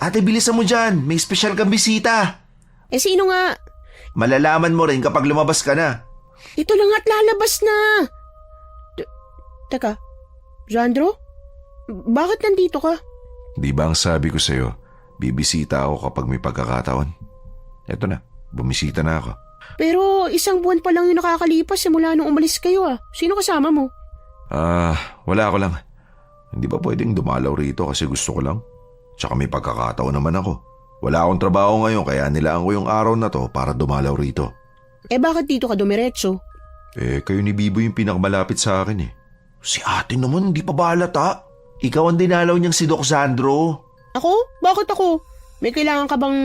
Ate, bilisan mo dyan. May special kang bisita. Sino nga? Malalaman mo rin kapag lumabas ka na. Ito lang at lalabas na. Teka, Sandro? Bakit nandito ka? Di ba ang sabi ko sa'yo, bibisita ako kapag may pagkakataon? Eto na, bumisita na ako. Pero isang buwan pa lang yung nakakalipas simula nung umalis kayo ah. Sino kasama mo? Wala ako lang. Hindi ba pwedeng dumalaw rito kasi gusto ko lang? Tsaka may pagkakataon naman ako. Wala akong trabaho ngayon kaya nilaan ko yung araw na to para dumalaw rito. Bakit dito ka dumiretso? Kayo ni Bibo yung pinakamalapit sa akin eh. Si ate naman, hindi pa balata. Ikaw ang dinalaw niyang si Doc Sandro. Ako? Bakit ako? May kailangan ka bang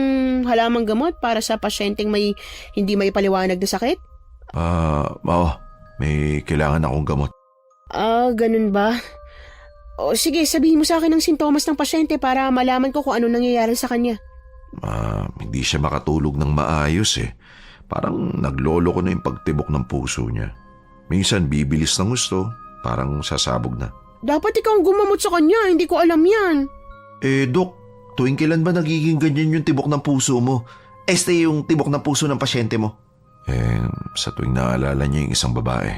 halamang gamot para sa pasyenteng may hindi may paliwanag na sakit? Oo. May kailangan akong gamot. Ganun ba? O sige, sabihin mo sa akin ang sintomas ng pasyente para malaman ko kung ano nangyayari sa kanya. Hindi siya makatulog ng maayos eh. Parang naglolo ko na yung pagtibok ng puso niya. Minsan bibilis ng gusto, parang sasabog na. Dapat ikaw ang gumamot sa kanya, hindi ko alam yan. Dok, tuwing kailan ba nagiging ganyan yung tibok ng puso mo? Yung tibok ng puso ng pasyente mo? Sa tuwing naalala niya yung isang babae.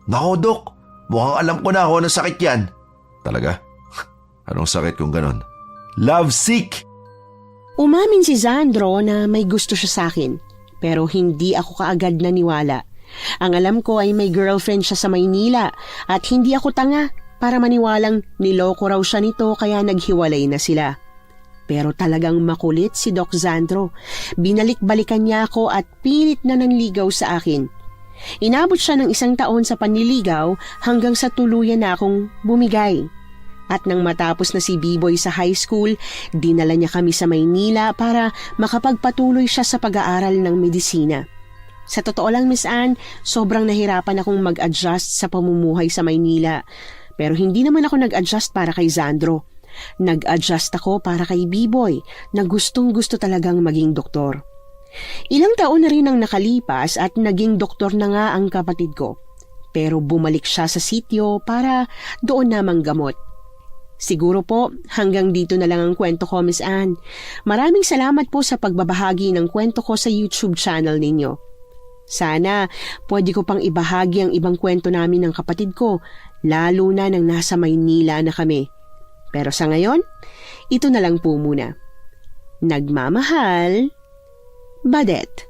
Nako, Dok, mukhang alam ko na ako ng sakit yan. Talaga? Anong sakit kung ganon? Love sick! Umamin si Sandro na may gusto siya sa akin, pero hindi ako kaagad naniwala. Ang alam ko ay may girlfriend siya sa Maynila at hindi ako tanga para maniwalang niloko raw siya nito kaya naghiwalay na sila. Pero talagang makulit si Doc Sandro. Binalik-balikan niya ako at pilit na nanligaw sa akin. Inabot siya ng 1 taon sa panliligaw hanggang sa tuluyan na akong bumigay. At nang matapos na si B-Boy sa high school, dinala niya kami sa Maynila para makapagpatuloy siya sa pag-aaral ng medisina. Sa totoo lang, Miss Anne, sobrang nahirapan akong mag-adjust sa pamumuhay sa Maynila. Pero hindi naman ako nag-adjust para kay Sandro. Nag-adjust ako para kay B-Boy na gustong-gusto talagang maging doktor. Ilang taon na rin ang nakalipas at naging doktor na nga ang kapatid ko. Pero bumalik siya sa sityo para doon namang gamot. Siguro po, hanggang dito na lang ang kwento ko, Miss Anne. Maraming salamat po sa pagbabahagi ng kwento ko sa YouTube channel ninyo. Sana, pwede ko pang ibahagi ang ibang kwento namin ng kapatid ko, lalo na nang nasa Maynila na kami. Pero sa ngayon, ito na lang po muna. Nagmamahal, Badet.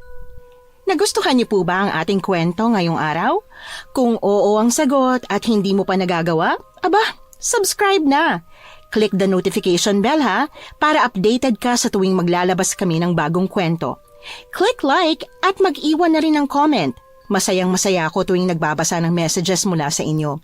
Nagustuhan niyo po ba ang ating kwento ngayong araw? Kung oo ang sagot at hindi mo pa nagagawa, subscribe na. Click the notification bell ha, para updated ka sa tuwing maglalabas kami ng bagong kwento. Click like at mag-iwan na rin ng comment. Masayang-masaya ako tuwing nagbabasa ng messages mula sa inyo.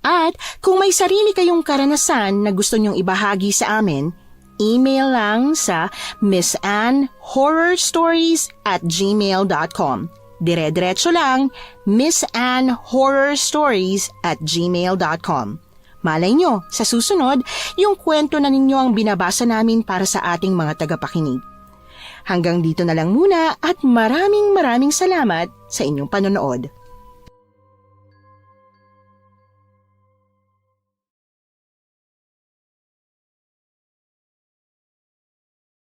At kung may sarili kayong karanasan na gusto nyong ibahagi sa amin, email lang sa missanhorrorstories@gmail.com. Dire-diretso lang, missanhorrorstories@gmail.com. Malay nyo, sa susunod, yung kwento na ninyo ang binabasa namin para sa ating mga tagapakinig. Hanggang dito na lang muna at maraming salamat sa inyong panonood.